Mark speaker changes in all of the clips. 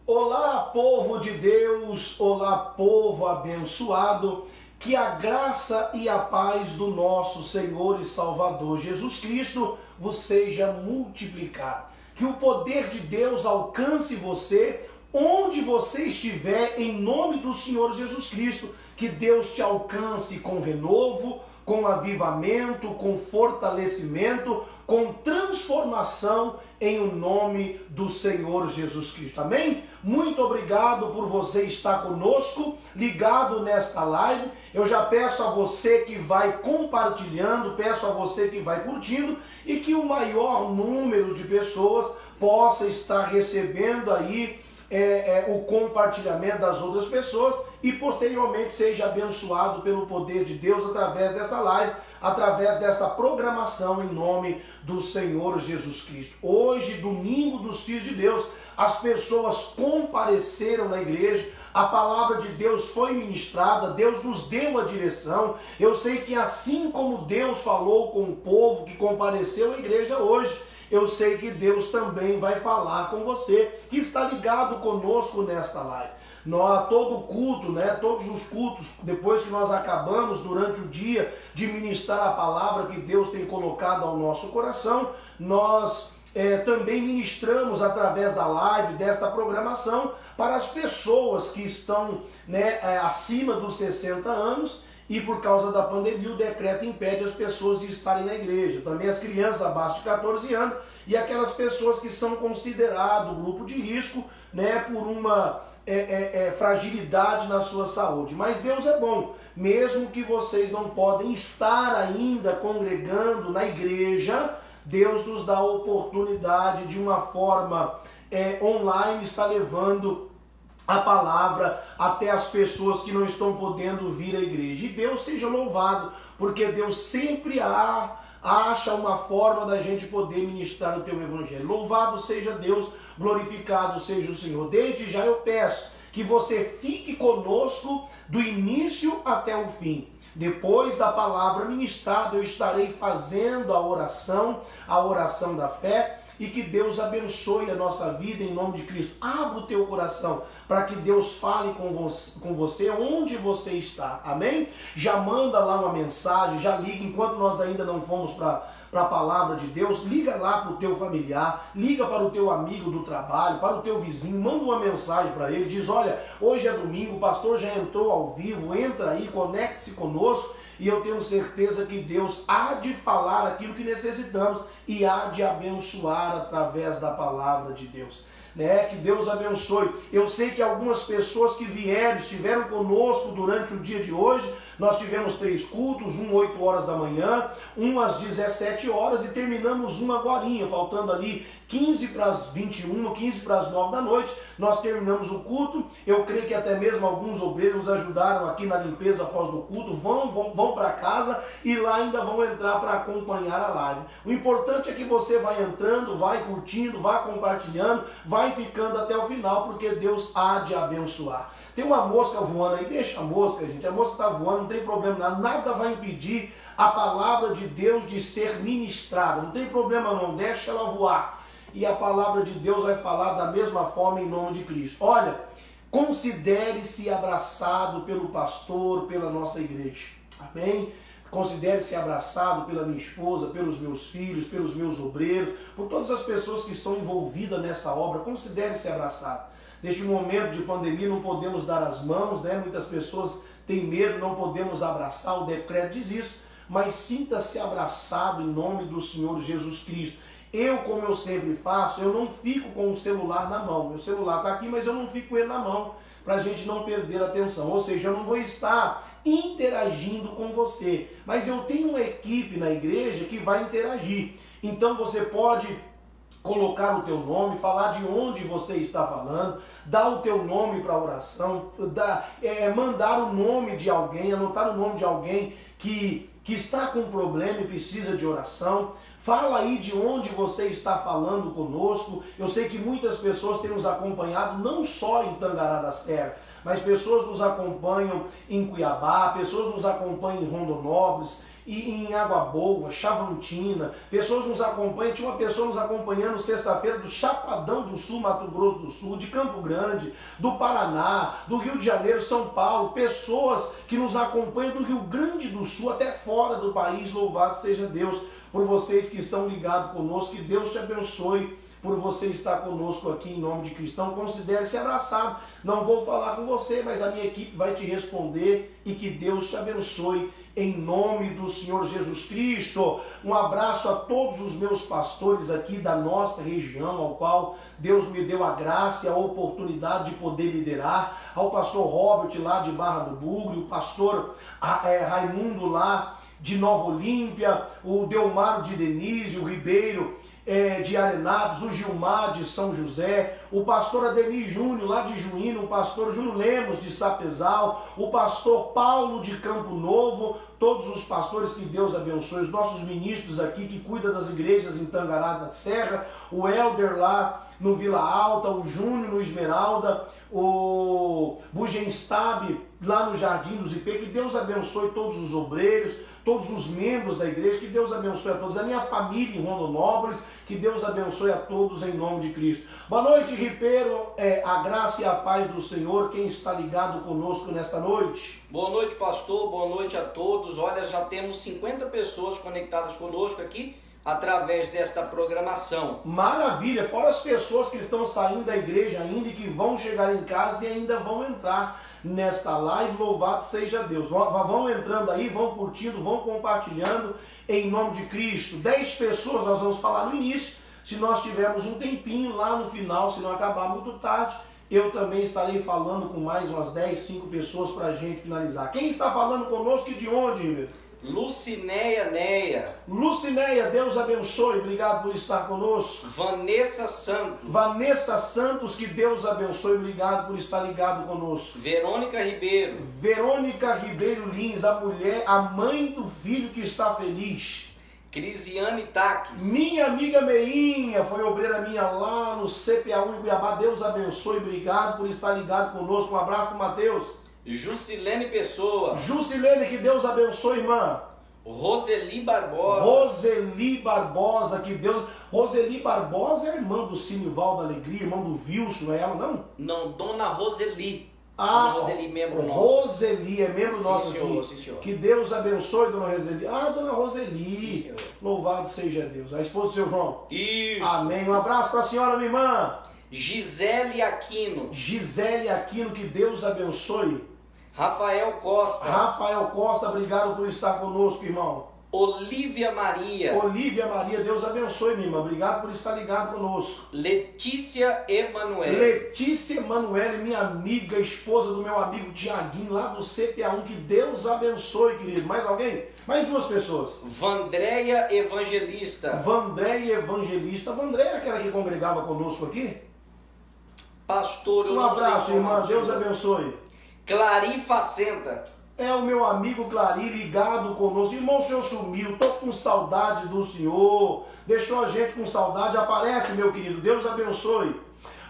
Speaker 1: Olá, povo de Deus, olá, povo abençoado, que a graça e a paz do nosso Senhor e Salvador Jesus Cristo vos seja multiplicado. Que o poder de Deus alcance você onde você estiver, em nome do Senhor Jesus Cristo. Que Deus te alcance com renovo, com avivamento, com fortalecimento, com transformação em o nome do Senhor Jesus Cristo. Amém? Muito obrigado por você estar conosco, ligado nesta live. Eu já peço a você que vai compartilhando, peço a você que vai curtindo e que o maior número de pessoas possa estar recebendo aí o compartilhamento das outras pessoas e posteriormente seja abençoado pelo poder de Deus através dessa live, através desta programação em nome do Senhor Jesus Cristo. Hoje, domingo dos Filhos de Deus, as pessoas compareceram na igreja, a palavra de Deus foi ministrada, Deus nos deu a direção. Eu sei que assim como Deus falou com o povo que compareceu à igreja hoje, eu sei que Deus também vai falar com você que está ligado conosco nesta live. Todo culto, todos os cultos, depois que nós acabamos durante o dia de ministrar a palavra que Deus tem colocado ao nosso coração, nós também ministramos através da live, desta programação, para as pessoas que estão acima dos 60 anos, e por causa da pandemia o decreto impede as pessoas de estarem na igreja. Também as crianças abaixo de 14 anos e aquelas pessoas que são consideradas grupo de risco, por uma fragilidade na sua saúde. Mas Deus é bom, mesmo que vocês não podem estar ainda congregando na igreja, Deus nos dá a oportunidade de uma forma online, está levando a palavra até as pessoas que não estão podendo vir à igreja. E Deus seja louvado, porque Deus sempre acha uma forma da gente poder ministrar o teu evangelho. Louvado seja Deus, glorificado seja o Senhor. Desde já eu peço que você fique conosco do início até o fim. Depois da palavra ministrada, eu estarei fazendo a oração da fé, e que Deus abençoe a nossa vida em nome de Cristo. Abra o teu coração para que Deus fale com você onde você está. Amém? Já manda lá uma mensagem, já liga enquanto nós ainda não fomos para a palavra de Deus. Liga lá para o teu familiar, liga para o teu amigo do trabalho, para o teu vizinho, manda uma mensagem para ele, diz: olha, hoje é domingo, o pastor já entrou ao vivo, entra aí, conecte-se conosco. E eu tenho certeza que Deus há de falar aquilo que necessitamos e há de abençoar através da palavra de Deus. Que Deus abençoe. Eu sei que algumas pessoas que estiveram conosco durante o dia de hoje. Nós tivemos 3 cultos, um 8 horas da manhã, um às 17 horas e terminamos uma agorinha, faltando ali 15 para as 21, 15 para as 9 da noite, nós terminamos o culto. Eu creio que até mesmo alguns obreiros nos ajudaram aqui na limpeza após o culto, vão para casa e lá ainda vão entrar para acompanhar a live. O importante é que você vai entrando, vai curtindo, vai compartilhando, vai ficando até o final, porque Deus há de abençoar. Tem uma mosca voando aí, deixa a mosca, gente, a mosca está voando, não tem problema, nada vai impedir a palavra de Deus de ser ministrada, não tem problema não, deixa ela voar. E a palavra de Deus vai falar da mesma forma em nome de Cristo. Olha, considere-se abraçado pelo pastor, pela nossa igreja, amém? Considere-se abraçado pela minha esposa, pelos meus filhos, pelos meus obreiros, por todas as pessoas que estão envolvidas nessa obra. Considere-se abraçado. Neste momento de pandemia não podemos dar as mãos, muitas pessoas têm medo, não podemos abraçar, o decreto diz isso, mas sinta-se abraçado em nome do Senhor Jesus Cristo. Eu, como eu sempre faço, eu não fico com o celular na mão. Meu celular está aqui, mas eu não fico com ele na mão, para a gente não perder a atenção. Ou seja, eu não vou estar interagindo com você, mas eu tenho uma equipe na igreja que vai interagir. Então você pode colocar o teu nome, falar de onde você está falando, dar o teu nome para a oração, mandar o nome de alguém, anotar o nome de alguém que está com problema e precisa de oração. Fala aí de onde você está falando conosco. Eu sei que muitas pessoas têm nos acompanhado, não só em Tangará da Serra, mas pessoas nos acompanham em Cuiabá, pessoas nos acompanham em Rondonópolis, em Água Boa, Chavantina, pessoas nos acompanham, tinha uma pessoa nos acompanhando sexta-feira do Chapadão do Sul, Mato Grosso do Sul, de Campo Grande, do Paraná, do Rio de Janeiro, São Paulo, pessoas que nos acompanham do Rio Grande do Sul, até fora do país, louvado seja Deus por vocês que estão ligados conosco, que Deus te abençoe por você estar conosco aqui em nome de Cristo. Então considere-se abraçado, não vou falar com você, mas a minha equipe vai te responder e que Deus te abençoe em nome do Senhor Jesus Cristo. Um abraço a todos os meus pastores aqui da nossa região, ao qual Deus me deu a graça e a oportunidade de poder liderar, ao pastor Robert lá de Barra do Bugre, o pastor Raimundo lá de Nova Olímpia, o Delmaro de Denise, o Ribeiro de Arenados, o Gilmar de São José, o pastor Ademir Júnior lá de Juíno, o pastor Júnior Lemos de Sapezal, o pastor Paulo de Campo Novo, todos os pastores, que Deus abençoe, os nossos ministros aqui que cuidam das igrejas em Tangará da Serra, o Helder lá no Vila Alta, o Júnior no Esmeralda, o Bugenstab lá no Jardim dos IP, que Deus abençoe todos os obreiros, todos os membros da igreja, que Deus abençoe a todos, a minha família em Rondonópolis, que Deus abençoe a todos em nome de Cristo. Boa noite, Ribeiro, a graça e a paz do Senhor, quem está ligado conosco nesta noite?
Speaker 2: Boa noite, pastor, boa noite a todos. Olha, já temos 50 pessoas conectadas conosco aqui, através desta programação.
Speaker 1: Maravilha, fora as pessoas que estão saindo da igreja ainda e que vão chegar em casa e ainda vão entrar nesta live, louvado seja Deus. Vão entrando aí, vão curtindo, vão compartilhando em nome de Cristo. 10 pessoas nós vamos falar no início, se nós tivermos um tempinho lá no final, se não acabar muito tarde, eu também estarei falando com mais umas 10, 5 pessoas para a gente finalizar. Quem está falando conosco e de onde, Ribeiro?
Speaker 2: Lucinéia Neia.
Speaker 1: Lucinéia, Deus abençoe, obrigado por estar conosco.
Speaker 2: Vanessa Santos.
Speaker 1: Vanessa Santos, que Deus abençoe, obrigado por estar ligado conosco.
Speaker 2: Verônica Ribeiro.
Speaker 1: Verônica Ribeiro Lins, a mulher, a mãe do filho que está feliz.
Speaker 2: Crisiane Taques.
Speaker 1: Minha amiga Meinha, foi obreira minha lá no CPA1 em Cuiabá, Deus abençoe, obrigado por estar ligado conosco, um abraço para o Mateus.
Speaker 2: Jusilene Pessoa.
Speaker 1: Jusilene, que Deus abençoe, irmã.
Speaker 2: Roseli Barbosa.
Speaker 1: Roseli Barbosa, que Deus... Roseli Barbosa é irmã do Sinival da Alegria, irmã do Wilson, não é ela não?
Speaker 2: Não, Dona Roseli.
Speaker 1: Ah,
Speaker 2: Dona Roseli, membro nosso.
Speaker 1: Roseli, é membro nosso
Speaker 2: senhor,
Speaker 1: aqui.
Speaker 2: sim, senhor.
Speaker 1: Que Deus abençoe, Dona Roseli. Ah, Dona Roseli.
Speaker 2: Sim, senhor.
Speaker 1: Louvado seja Deus. A esposa do seu João.
Speaker 2: Isso.
Speaker 1: Amém. Um abraço para a senhora, minha irmã.
Speaker 2: Gisele Aquino.
Speaker 1: Gisele Aquino, que Deus abençoe.
Speaker 2: Rafael Costa.
Speaker 1: Rafael Costa, obrigado por estar conosco, irmão.
Speaker 2: Olívia Maria.
Speaker 1: Olívia Maria, Deus abençoe, minha irmã. Obrigado por estar ligado conosco.
Speaker 2: Letícia Emanuele.
Speaker 1: Letícia Emanuele, minha amiga, esposa do meu amigo Tiaguinho, lá do CPA1. Que Deus abençoe, querido. Mais alguém? Mais 2 pessoas.
Speaker 2: Vandréia Evangelista.
Speaker 1: Vandréia Evangelista. Vandréia é aquela que congregava conosco aqui?
Speaker 2: Pastor, eu
Speaker 1: Um
Speaker 2: não
Speaker 1: abraço,
Speaker 2: sei
Speaker 1: irmã.
Speaker 2: como
Speaker 1: Deus
Speaker 2: chama.
Speaker 1: abençoe.
Speaker 2: Clari Facenta.
Speaker 1: É o meu amigo Clari ligado conosco. Irmão, o senhor sumiu, tô com saudade do senhor. Deixou a gente com saudade. Aparece, meu querido. Deus abençoe.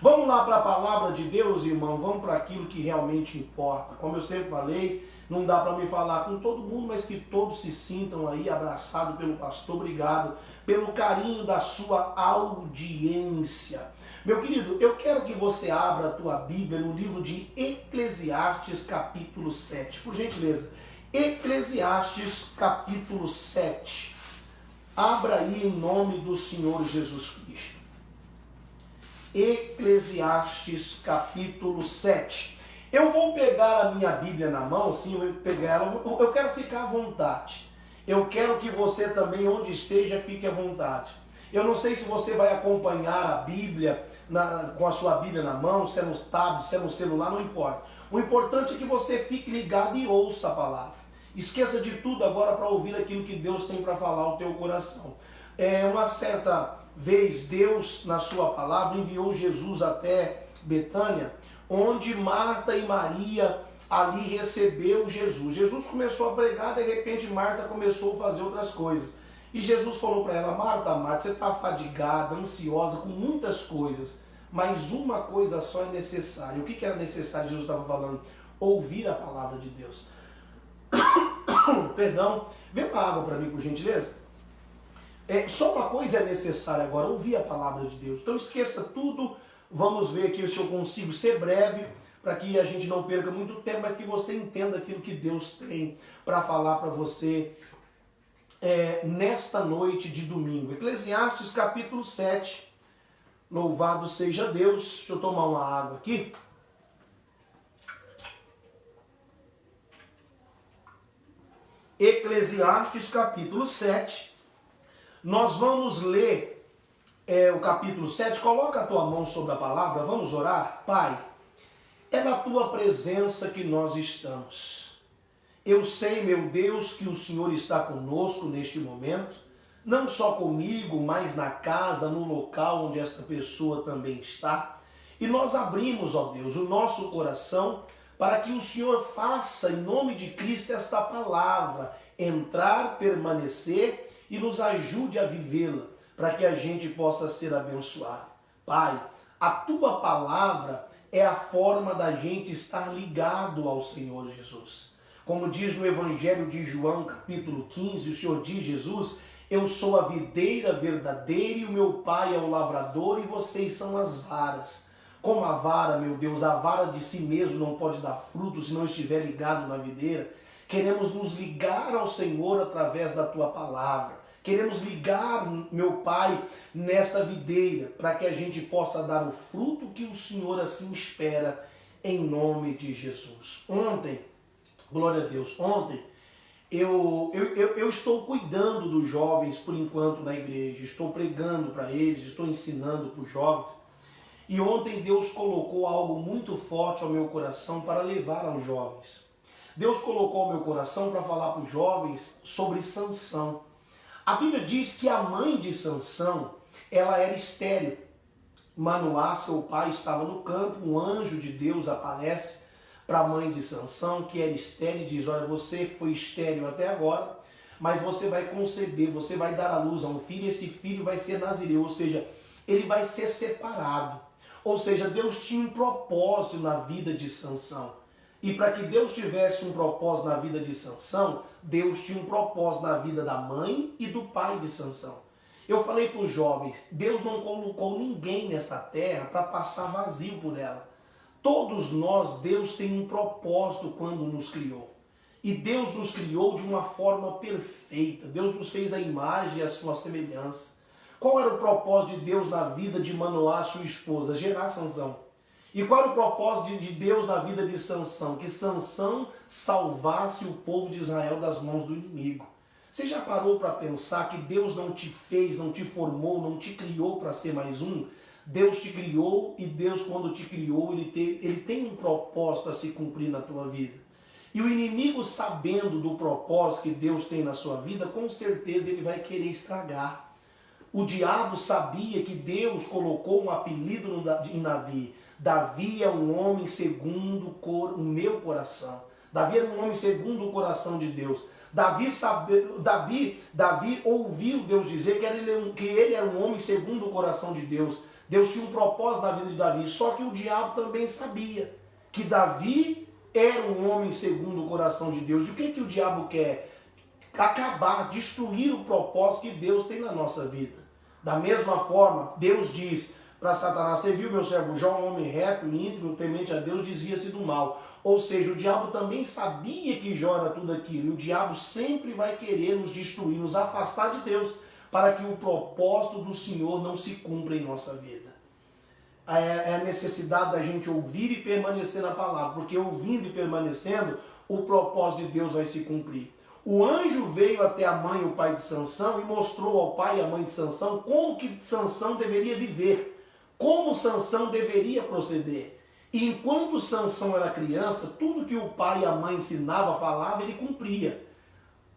Speaker 1: Vamos lá para a palavra de Deus, irmão. Vamos para aquilo que realmente importa. Como eu sempre falei, não dá para me falar com todo mundo, mas que todos se sintam aí abraçados pelo pastor. Obrigado pelo carinho da sua audiência. Meu querido, eu quero que você abra a tua Bíblia no livro de Eclesiastes, capítulo 7. Por gentileza, Eclesiastes, capítulo 7. Abra aí em nome do Senhor Jesus Cristo. Eclesiastes, capítulo 7. Eu vou pegar a minha Bíblia na mão, sim, eu vou pegar ela. Eu quero ficar à vontade. Eu quero que você também, onde esteja, fique à vontade. Eu não sei se você vai acompanhar a Bíblia com a sua Bíblia na mão, se é no tablet, se é no celular, não importa. O importante é que você fique ligado e ouça a palavra. Esqueça de tudo agora para ouvir aquilo que Deus tem para falar ao teu coração. Uma certa vez, Deus, na sua palavra, enviou Jesus até Betânia, onde Marta e Maria ali recebeu Jesus. Jesus começou a pregar, de repente Marta começou a fazer outras coisas. E Jesus falou para ela: Marta, Marta, você está fadigada, ansiosa com muitas coisas, mas uma coisa só é necessária. O que era necessário? Jesus estava falando: ouvir a palavra de Deus. Perdão. Vê uma água para mim, por gentileza. Só uma coisa é necessária agora, ouvir a palavra de Deus. Então esqueça tudo. Vamos ver aqui se eu consigo ser breve, para que a gente não perca muito tempo, mas que você entenda aquilo que Deus tem para falar para você nesta noite de domingo. Eclesiastes capítulo 7. Louvado seja Deus. Deixa eu tomar uma água aqui. Eclesiastes capítulo 7. Nós vamos ler o capítulo 7. Coloca a tua mão sobre a palavra. Vamos orar? Pai, é na tua presença que nós estamos. Eu sei, meu Deus, que o Senhor está conosco neste momento. Não só comigo, mas na casa, no local onde esta pessoa também está. E nós abrimos, ó Deus, o nosso coração para que o Senhor faça, em nome de Cristo, esta palavra entrar, permanecer e nos ajude a vivê-la, para que a gente possa ser abençoado. Pai, a tua palavra é a forma da gente estar ligado ao Senhor Jesus. Como diz no Evangelho de João, capítulo 15, o Senhor diz, Jesus: eu sou a videira verdadeira e o meu Pai é o lavrador e vocês são as varas. Como a vara, meu Deus, a vara de si mesmo não pode dar fruto se não estiver ligado na videira. Queremos nos ligar ao Senhor através da tua palavra. Queremos ligar, meu Pai, nesta videira, para que a gente possa dar o fruto que o Senhor assim espera, em nome de Jesus. Ontem, glória a Deus, eu estou cuidando dos jovens por enquanto na igreja, estou pregando para eles, estou ensinando para os jovens. E ontem Deus colocou algo muito forte ao meu coração para levar aos jovens. Deus colocou ao meu coração para falar para os jovens sobre Sansão. A Bíblia diz que a mãe de Sansão, ela era estéril. Manoá, seu pai, estava no campo, um anjo de Deus aparece para a mãe de Sansão, que era estéril, e diz: olha, você foi estéril até agora, mas você vai conceber, você vai dar à luz a um filho, e esse filho vai ser nazireu, ou seja, ele vai ser separado. Ou seja, Deus tinha um propósito na vida de Sansão. E para que Deus tivesse um propósito na vida de Sansão, Deus tinha um propósito na vida da mãe e do pai de Sansão. Eu falei para os jovens, Deus não colocou ninguém nesta terra para passar vazio por ela. Todos nós, Deus tem um propósito quando nos criou. E Deus nos criou de uma forma perfeita. Deus nos fez a imagem e a sua semelhança. Qual era o propósito de Deus na vida de Manoá, sua esposa? Gerar Sansão. E qual era o propósito de Deus na vida de Sansão? Que Sansão salvasse o povo de Israel das mãos do inimigo. Você já parou para pensar que Deus não te fez, não te formou, não te criou para ser mais um? Deus te criou e Deus, quando te criou, ele tem um propósito a se cumprir na tua vida. E o inimigo, sabendo do propósito que Deus tem na sua vida, com certeza ele vai querer estragar. O diabo sabia que Deus colocou um apelido em Davi. Davi é um homem segundo o meu coração. Davi era um homem segundo o coração de Deus. Davi ouviu Deus dizer que ele era um homem segundo o coração de Deus. Deus tinha um propósito na vida de Davi, só que o diabo também sabia que Davi era um homem segundo o coração de Deus. E o que o diabo quer? Acabar, destruir o propósito que Deus tem na nossa vida. Da mesma forma, Deus diz para Satanás: você viu, meu servo Jó, um homem reto, íntegro, temente a Deus, desvia-se do mal. Ou seja, o diabo também sabia que Jó era tudo aquilo. E o diabo sempre vai querer nos destruir, nos afastar de Deus, para que o propósito do Senhor não se cumpra em nossa vida. É a necessidade da gente ouvir e permanecer na palavra, porque ouvindo e permanecendo, o propósito de Deus vai se cumprir. O anjo veio até a mãe e o pai de Sansão e mostrou ao pai e à mãe de Sansão como que Sansão deveria viver, como Sansão deveria proceder. E enquanto Sansão era criança, tudo que o pai e a mãe ensinava, falava, ele cumpria.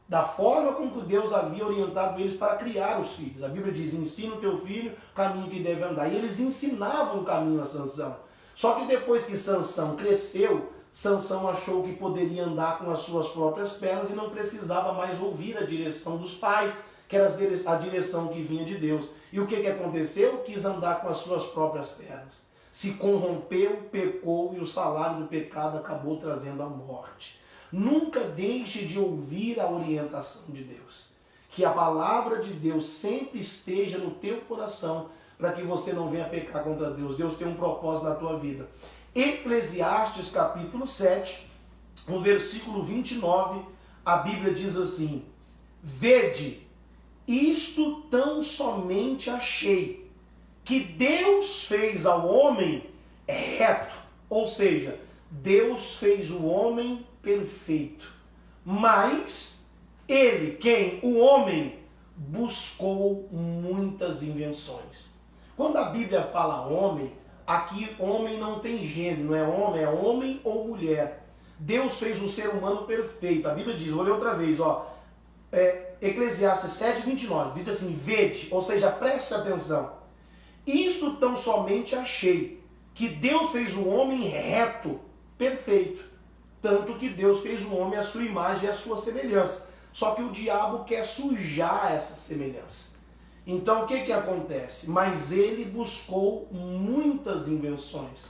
Speaker 1: Da forma como que Deus havia orientado eles para criar os filhos. A Bíblia diz: ensina o teu filho o caminho que deve andar. E eles ensinavam o caminho a Sansão. Só que depois que Sansão cresceu, Sansão achou que poderia andar com as suas próprias pernas e não precisava mais ouvir a direção dos pais, que era a direção que vinha de Deus. E o que aconteceu? Quis andar com as suas próprias pernas. Se corrompeu, pecou, e o salário do pecado acabou trazendo a morte. Nunca deixe de ouvir a orientação de Deus. Que a palavra de Deus sempre esteja no teu coração, para que você não venha pecar contra Deus. Deus tem um propósito na tua vida. Eclesiastes capítulo 7, no versículo 29, a Bíblia diz assim: vede, isto tão somente achei, que Deus fez ao homem reto. Ou seja, Deus fez o homem perfeito. Mas ele, quem? O homem, buscou muitas invenções. Quando a Bíblia fala homem, aqui homem não tem gênero, não é homem ou mulher. Deus fez o ser humano perfeito. A Bíblia diz, vou ler outra vez, Eclesiastes 7, 29, diz assim: vede, ou seja, preste atenção. Isto tão somente achei, que Deus fez o homem reto, perfeito. Tanto que Deus fez o homem à sua imagem e à sua semelhança. Só que o diabo quer sujar essa semelhança. Então o que acontece? Mas ele buscou muitas invenções.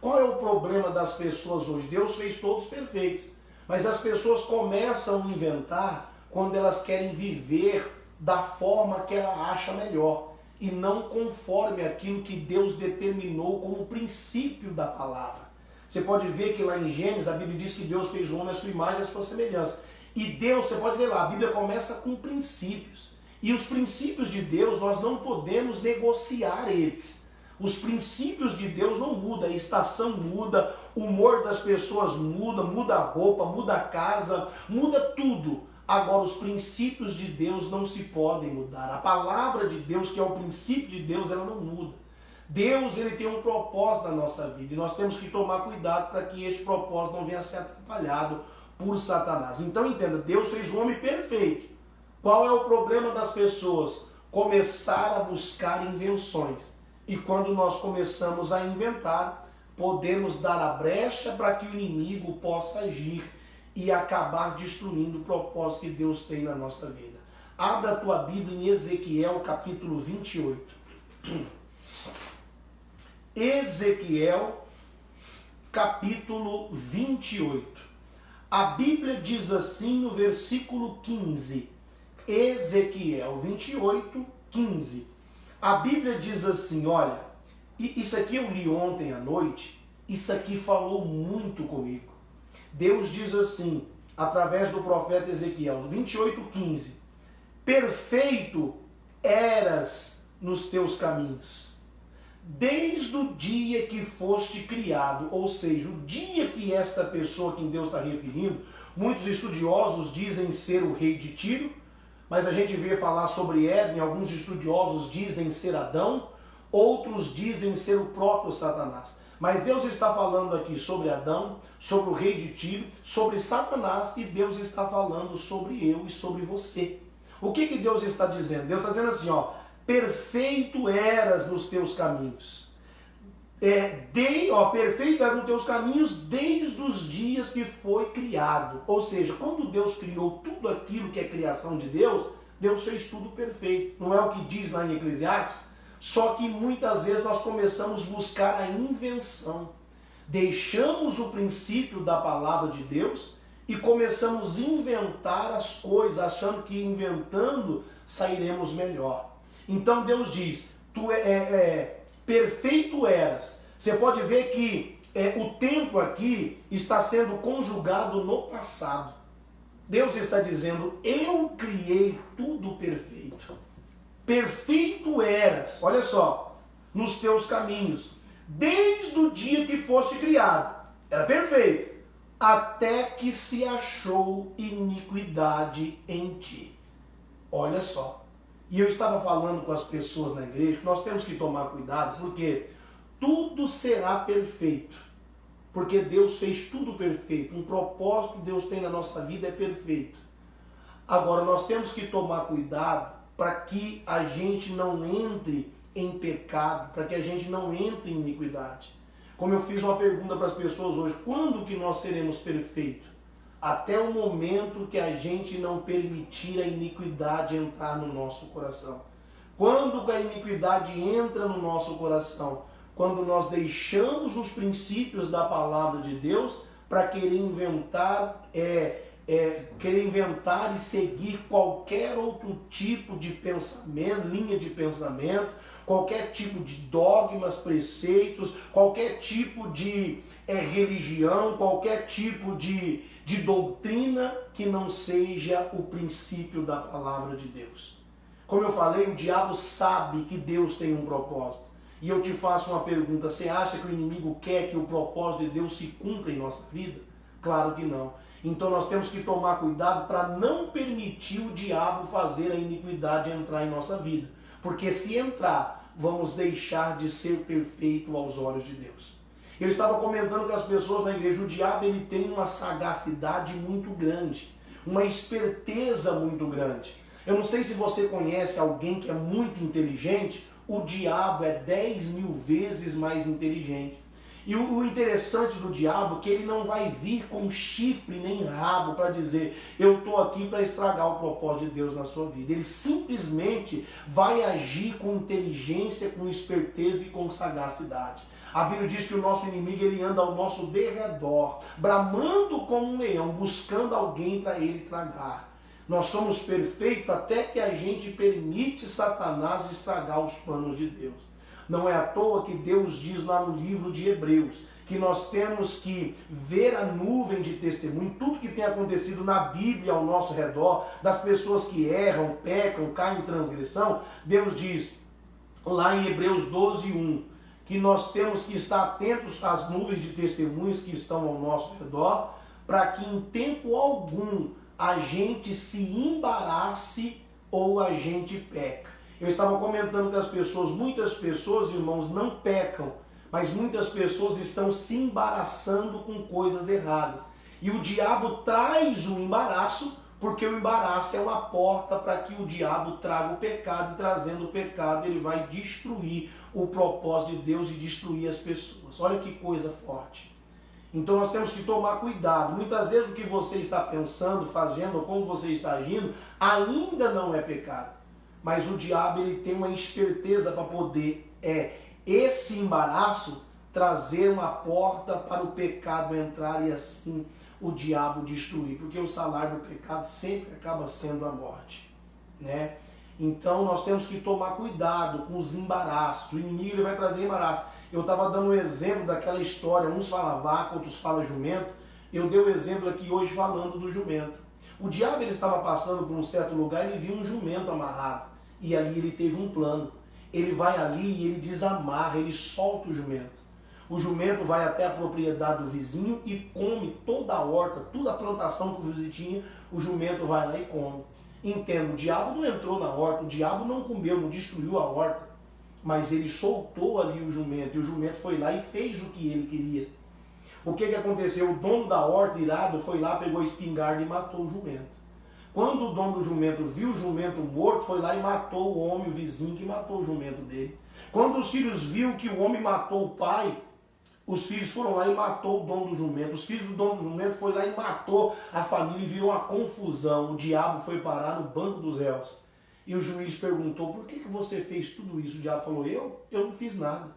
Speaker 1: Qual é o problema das pessoas hoje? Deus fez todos perfeitos, mas as pessoas começam a inventar quando elas querem viver da forma que ela acha melhor e não conforme aquilo que Deus determinou como princípio da palavra. Você pode ver que lá em Gênesis a Bíblia diz que Deus fez o homem à sua imagem e à sua semelhança. E Deus, você pode ler lá, a Bíblia começa com princípios. E os princípios de Deus nós não podemos negociar eles. Os princípios de Deus não mudam, a estação muda, o humor das pessoas muda, muda a roupa, muda a casa, muda tudo. Agora os princípios de Deus não se podem mudar. A palavra de Deus, que é o princípio de Deus, ela não muda. Deus, ele tem um propósito na nossa vida e nós temos que tomar cuidado para que este propósito não venha a ser atrapalhado por Satanás. Então entenda, Deus fez o homem perfeito. Qual é o problema das pessoas? Começar a buscar invenções. E quando nós começamos a inventar, podemos dar a brecha para que o inimigo possa agir e acabar destruindo o propósito que Deus tem na nossa vida. Abra a tua Bíblia em Ezequiel capítulo 28. Ezequiel capítulo 28. A Bíblia diz assim no versículo 15. Ezequiel 28, 15. A Bíblia diz assim, olha, isso aqui eu li ontem à noite, isso aqui falou muito comigo. Deus diz assim, através do profeta Ezequiel, 28, 15. Perfeito eras nos teus caminhos, desde o dia que foste criado, ou seja, o dia que esta pessoa que Deus está referindo, muitos estudiosos dizem ser o rei de Tiro, mas a gente vê falar sobre Éden, alguns estudiosos dizem ser Adão, outros dizem ser o próprio Satanás. Mas Deus está falando aqui sobre Adão, sobre o rei de Tiro, sobre Satanás, e Deus está falando sobre eu e sobre você. O que Deus está dizendo? Deus está dizendo assim, perfeito eras nos teus caminhos. Perfeito eras nos teus caminhos desde os dias que foi criado. Ou seja, quando Deus criou tudo aquilo que é criação de Deus, Deus fez tudo perfeito. Não é o que diz lá em Eclesiastes? Só que muitas vezes nós começamos a buscar a invenção. Deixamos o princípio da palavra de Deus e começamos a inventar as coisas, achando que inventando sairemos melhor. Então Deus diz, perfeito eras. Você pode ver que o tempo aqui está sendo conjugado no passado. Deus está dizendo, eu criei tudo perfeito. Perfeito eras, olha só, nos teus caminhos, desde o dia que foste criado, era perfeito, até que se achou iniquidade em ti. Olha só, e eu estava falando com as pessoas na igreja que nós temos que tomar cuidado, porque tudo será perfeito, porque Deus fez tudo perfeito, um propósito que Deus tem na nossa vida é perfeito. Agora nós temos que tomar cuidado para que a gente não entre em pecado, para que a gente não entre em iniquidade. Como eu fiz uma pergunta para as pessoas hoje, quando que nós seremos perfeitos? Até o momento que a gente não permitir a iniquidade entrar no nosso coração. Quando a iniquidade entra no nosso coração? Quando nós deixamos os princípios da palavra de Deus para querer inventar e seguir qualquer outro tipo de pensamento, linha de pensamento, qualquer tipo de dogmas, preceitos, qualquer tipo de religião, qualquer tipo de doutrina que não seja o princípio da palavra de Deus. Como eu falei, o diabo sabe que Deus tem um propósito. E eu te faço uma pergunta, você acha que o inimigo quer que o propósito de Deus se cumpra em nossa vida? Claro que não. Então nós temos que tomar cuidado para não permitir o diabo fazer a iniquidade entrar em nossa vida. Porque se entrar, vamos deixar de ser perfeito aos olhos de Deus. Eu estava comentando com as pessoas na igreja, o diabo ele tem uma sagacidade muito grande, uma esperteza muito grande. Eu não sei se você conhece alguém que é muito inteligente, o diabo é 10.000 vezes mais inteligente. E o interessante do diabo é que ele não vai vir com chifre nem rabo para dizer eu estou aqui para estragar o propósito de Deus na sua vida. Ele simplesmente vai agir com inteligência, com esperteza e com sagacidade. A Bíblia diz que o nosso inimigo ele anda ao nosso derredor, bramando como um leão, buscando alguém para ele tragar. Nós somos perfeitos até que a gente permite Satanás estragar os planos de Deus. Não é à toa que Deus diz lá no livro de Hebreus que nós temos que ver a nuvem de testemunho, tudo que tem acontecido na Bíblia ao nosso redor, das pessoas que erram, pecam, caem em transgressão. Deus diz lá em Hebreus 12:1 que nós temos que estar atentos às nuvens de testemunhos que estão ao nosso redor, para que em tempo algum a gente se embarace ou a gente peca. Eu estava comentando com as pessoas, muitas pessoas, irmãos, não pecam, mas muitas pessoas estão se embaraçando com coisas erradas. E o diabo traz o embaraço, porque o embaraço é uma porta para que o diabo traga o pecado, e trazendo o pecado ele vai destruir o propósito de Deus e destruir as pessoas. Olha que coisa forte. Então nós temos que tomar cuidado. Muitas vezes o que você está pensando, fazendo, ou como você está agindo, ainda não é pecado. Mas o diabo ele tem uma esperteza para poder, esse embaraço, trazer uma porta para o pecado entrar e assim o diabo destruir. Porque o salário do pecado sempre acaba sendo a morte, né? Então nós temos que tomar cuidado com os embaraços. O inimigo ele vai trazer embaraço. Eu estava dando um exemplo daquela história, uns falam vaca, outros falam jumento. Eu dei o exemplo aqui hoje falando do jumento. O diabo ele estava passando por um certo lugar e ele viu um jumento amarrado. E ali ele teve um plano. Ele vai ali e ele desamarra, ele solta o jumento. O jumento vai até a propriedade do vizinho e come toda a horta, toda a plantação que o vizinho tinha, o jumento vai lá e come. Entendo, o diabo não entrou na horta, o diabo não comeu, não destruiu a horta, mas ele soltou ali o jumento, e o jumento foi lá e fez o que ele queria. O que aconteceu? O dono da horta, irado, foi lá, pegou a espingarda e matou o jumento. Quando o dono do jumento viu o jumento morto, foi lá e matou o homem, o vizinho que matou o jumento dele. Quando os filhos viram que o homem matou o pai, os filhos foram lá e matou o dono do jumento. Os filhos do dono do jumento foram lá e matou a família e virou uma confusão. O diabo foi parar no banco dos réus. E o juiz perguntou, por que você fez tudo isso? O diabo falou, eu não fiz nada.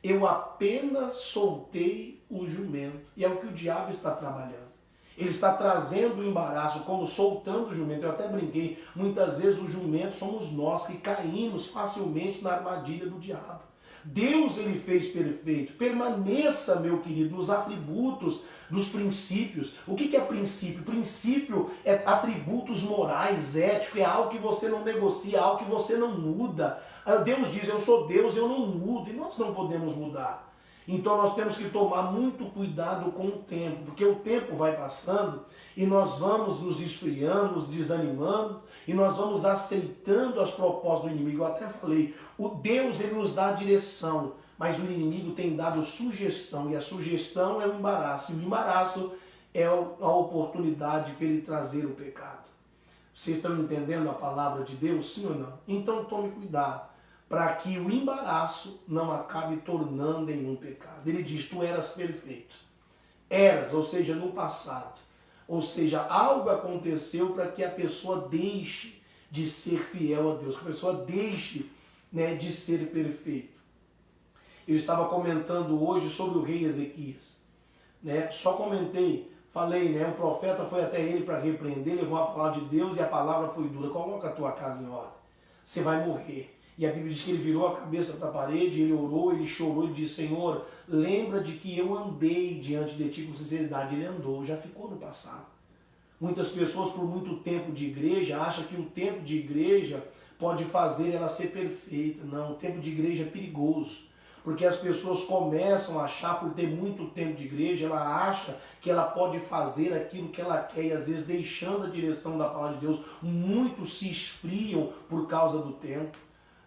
Speaker 1: Eu apenas soltei o jumento. E é o que o diabo está trabalhando. Ele está trazendo o embaraço, como soltando o jumento. Eu até brinquei, muitas vezes o jumento somos nós que caímos facilmente na armadilha do diabo. Deus ele fez perfeito. Permaneça, meu querido, nos atributos dos princípios. O que é princípio? Princípio é atributos morais, éticos, é algo que você não negocia, algo que você não muda. Deus diz, eu sou Deus, eu não mudo, e nós não podemos mudar. Então nós temos que tomar muito cuidado com o tempo, porque o tempo vai passando e nós vamos nos esfriando, nos desanimando e nós vamos aceitando as propostas do inimigo. Eu até falei, o Deus ele nos dá a direção, mas o inimigo tem dado sugestão e a sugestão é o embaraço. E o embaraço é a oportunidade para ele trazer o pecado. Vocês estão entendendo a palavra de Deus, sim ou não? Então tome cuidado, para que o embaraço não acabe tornando em um pecado. Ele diz, tu eras perfeito. Eras, ou seja, no passado. Ou seja, algo aconteceu para que a pessoa deixe de ser fiel a Deus, que a pessoa deixe, de ser perfeito. Eu estava comentando hoje sobre o rei Ezequias. né? Só comentei, falei, né? O profeta foi até ele para repreender, levou a palavra de Deus e a palavra foi dura. Coloca a tua casa em ordem, você vai morrer. E a Bíblia diz que ele virou a cabeça para a parede, ele orou, ele chorou, ele disse, Senhor, lembra de que eu andei diante de ti com sinceridade. Ele andou, já ficou no passado. Muitas pessoas, por muito tempo de igreja, acham que o tempo de igreja pode fazer ela ser perfeita. Não, o tempo de igreja é perigoso. Porque as pessoas começam a achar, por ter muito tempo de igreja, ela acha que ela pode fazer aquilo que ela quer. E às vezes, deixando a direção da palavra de Deus, muitos se esfriam por causa do tempo.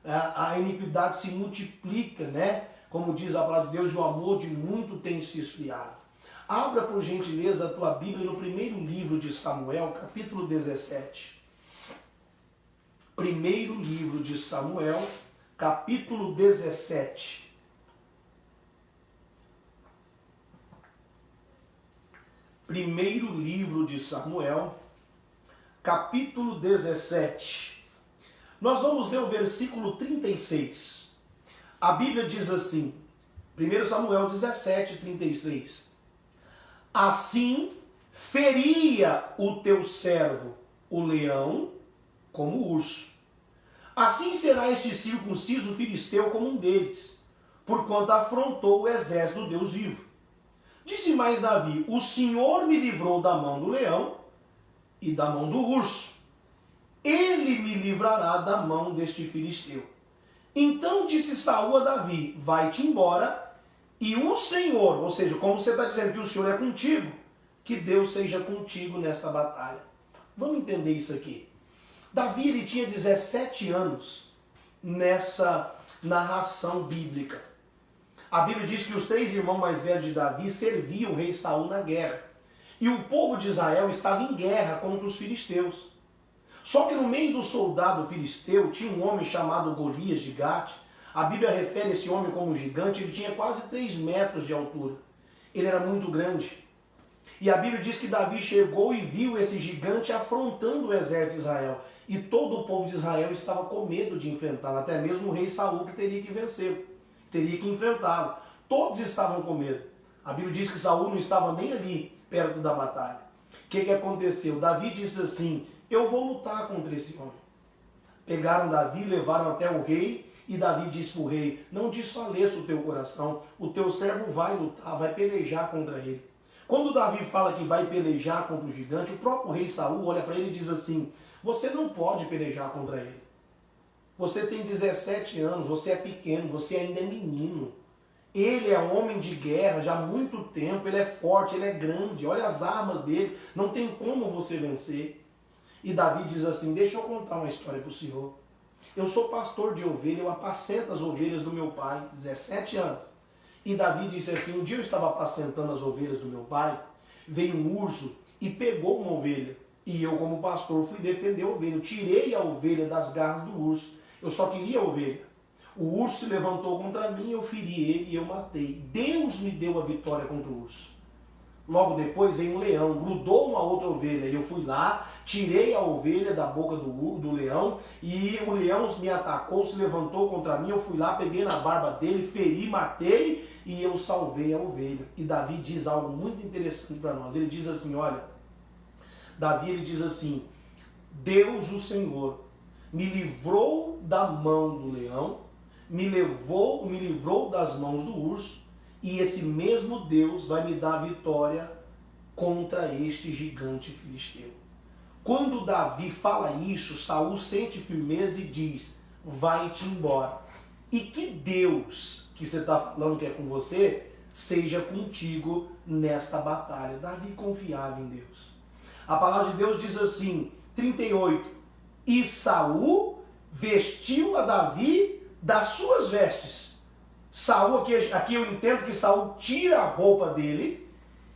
Speaker 1: A iniquidade se multiplica, né? Como diz a palavra de Deus, o amor de muito tem se esfriado. Abra, por gentileza, a tua Bíblia no primeiro livro de Samuel, capítulo 17. Primeiro livro de Samuel, capítulo 17. Primeiro livro de Samuel, capítulo 17. Nós vamos ver o versículo 36. A Bíblia diz assim, 1 Samuel 17, 36. Assim feria o teu servo o leão como o urso. Assim será este circunciso filisteu como um deles, porquanto afrontou o exército do Deus vivo. Disse mais Davi, o Senhor me livrou da mão do leão e da mão do urso. Ele me livrará da mão deste filisteu. Então disse Saul a Davi, vai-te embora, e o Senhor, ou seja, como você está dizendo que o Senhor é contigo, que Deus seja contigo nesta batalha. Vamos entender isso aqui. Davi, ele tinha 17 anos nessa narração bíblica. A Bíblia diz que os 3 irmãos mais velhos de Davi serviam o rei Saul na guerra. E o povo de Israel estava em guerra contra os filisteus. Só que no meio do soldado filisteu tinha um homem chamado Golias de Gate. A Bíblia refere esse homem como gigante, ele tinha quase 3 metros de altura. Ele era muito grande. E a Bíblia diz que Davi chegou e viu esse gigante afrontando o exército de Israel. E todo o povo de Israel estava com medo de enfrentá-lo, até mesmo o rei Saul que teria que vencê-lo, teria que enfrentá-lo. Todos estavam com medo. A Bíblia diz que Saul não estava nem ali perto da batalha. O que aconteceu? Davi disse assim, eu vou lutar contra esse homem. Pegaram Davi, levaram até o rei, e Davi disse para o rei, não desfaleça o teu coração, o teu servo vai lutar, vai pelejar contra ele. Quando Davi fala que vai pelejar contra o gigante, o próprio rei Saul olha para ele e diz assim, você não pode pelejar contra ele. Você tem 17 anos, você é pequeno, você ainda é menino. Ele é homem de guerra já há muito tempo, ele é forte, ele é grande, olha as armas dele, não tem como você vencer. E Davi diz assim, deixa eu contar uma história para o senhor. Eu sou pastor de ovelha, eu apacento as ovelhas do meu pai, 17 anos. E Davi disse assim, um dia eu estava apacentando as ovelhas do meu pai, veio um urso e pegou uma ovelha. E eu, como pastor, fui defender a ovelha. Eu tirei a ovelha das garras do urso. Eu só queria a ovelha. O urso se levantou contra mim, eu feri ele e eu matei. Deus me deu a vitória contra o urso. Logo depois veio um leão, grudou uma outra ovelha. E eu fui lá, tirei a ovelha da boca do leão. E o leão me atacou, se levantou contra mim. Eu fui lá, peguei na barba dele, feri, matei e eu salvei a ovelha. E Davi diz algo muito interessante para nós. Ele diz assim, olha, Davi ele diz assim, Deus o Senhor me livrou da mão do leão, me livrou das mãos do urso, e esse mesmo Deus vai me dar a vitória contra este gigante filisteu. Quando Davi fala isso, Saul sente firmeza e diz, vai-te embora. E que Deus, que você está falando que é com você, seja contigo nesta batalha. Davi confiava em Deus. A palavra de Deus diz assim, 38, e Saul vestiu a Davi das suas vestes. Saul, aqui eu entendo que Saul tira a roupa dele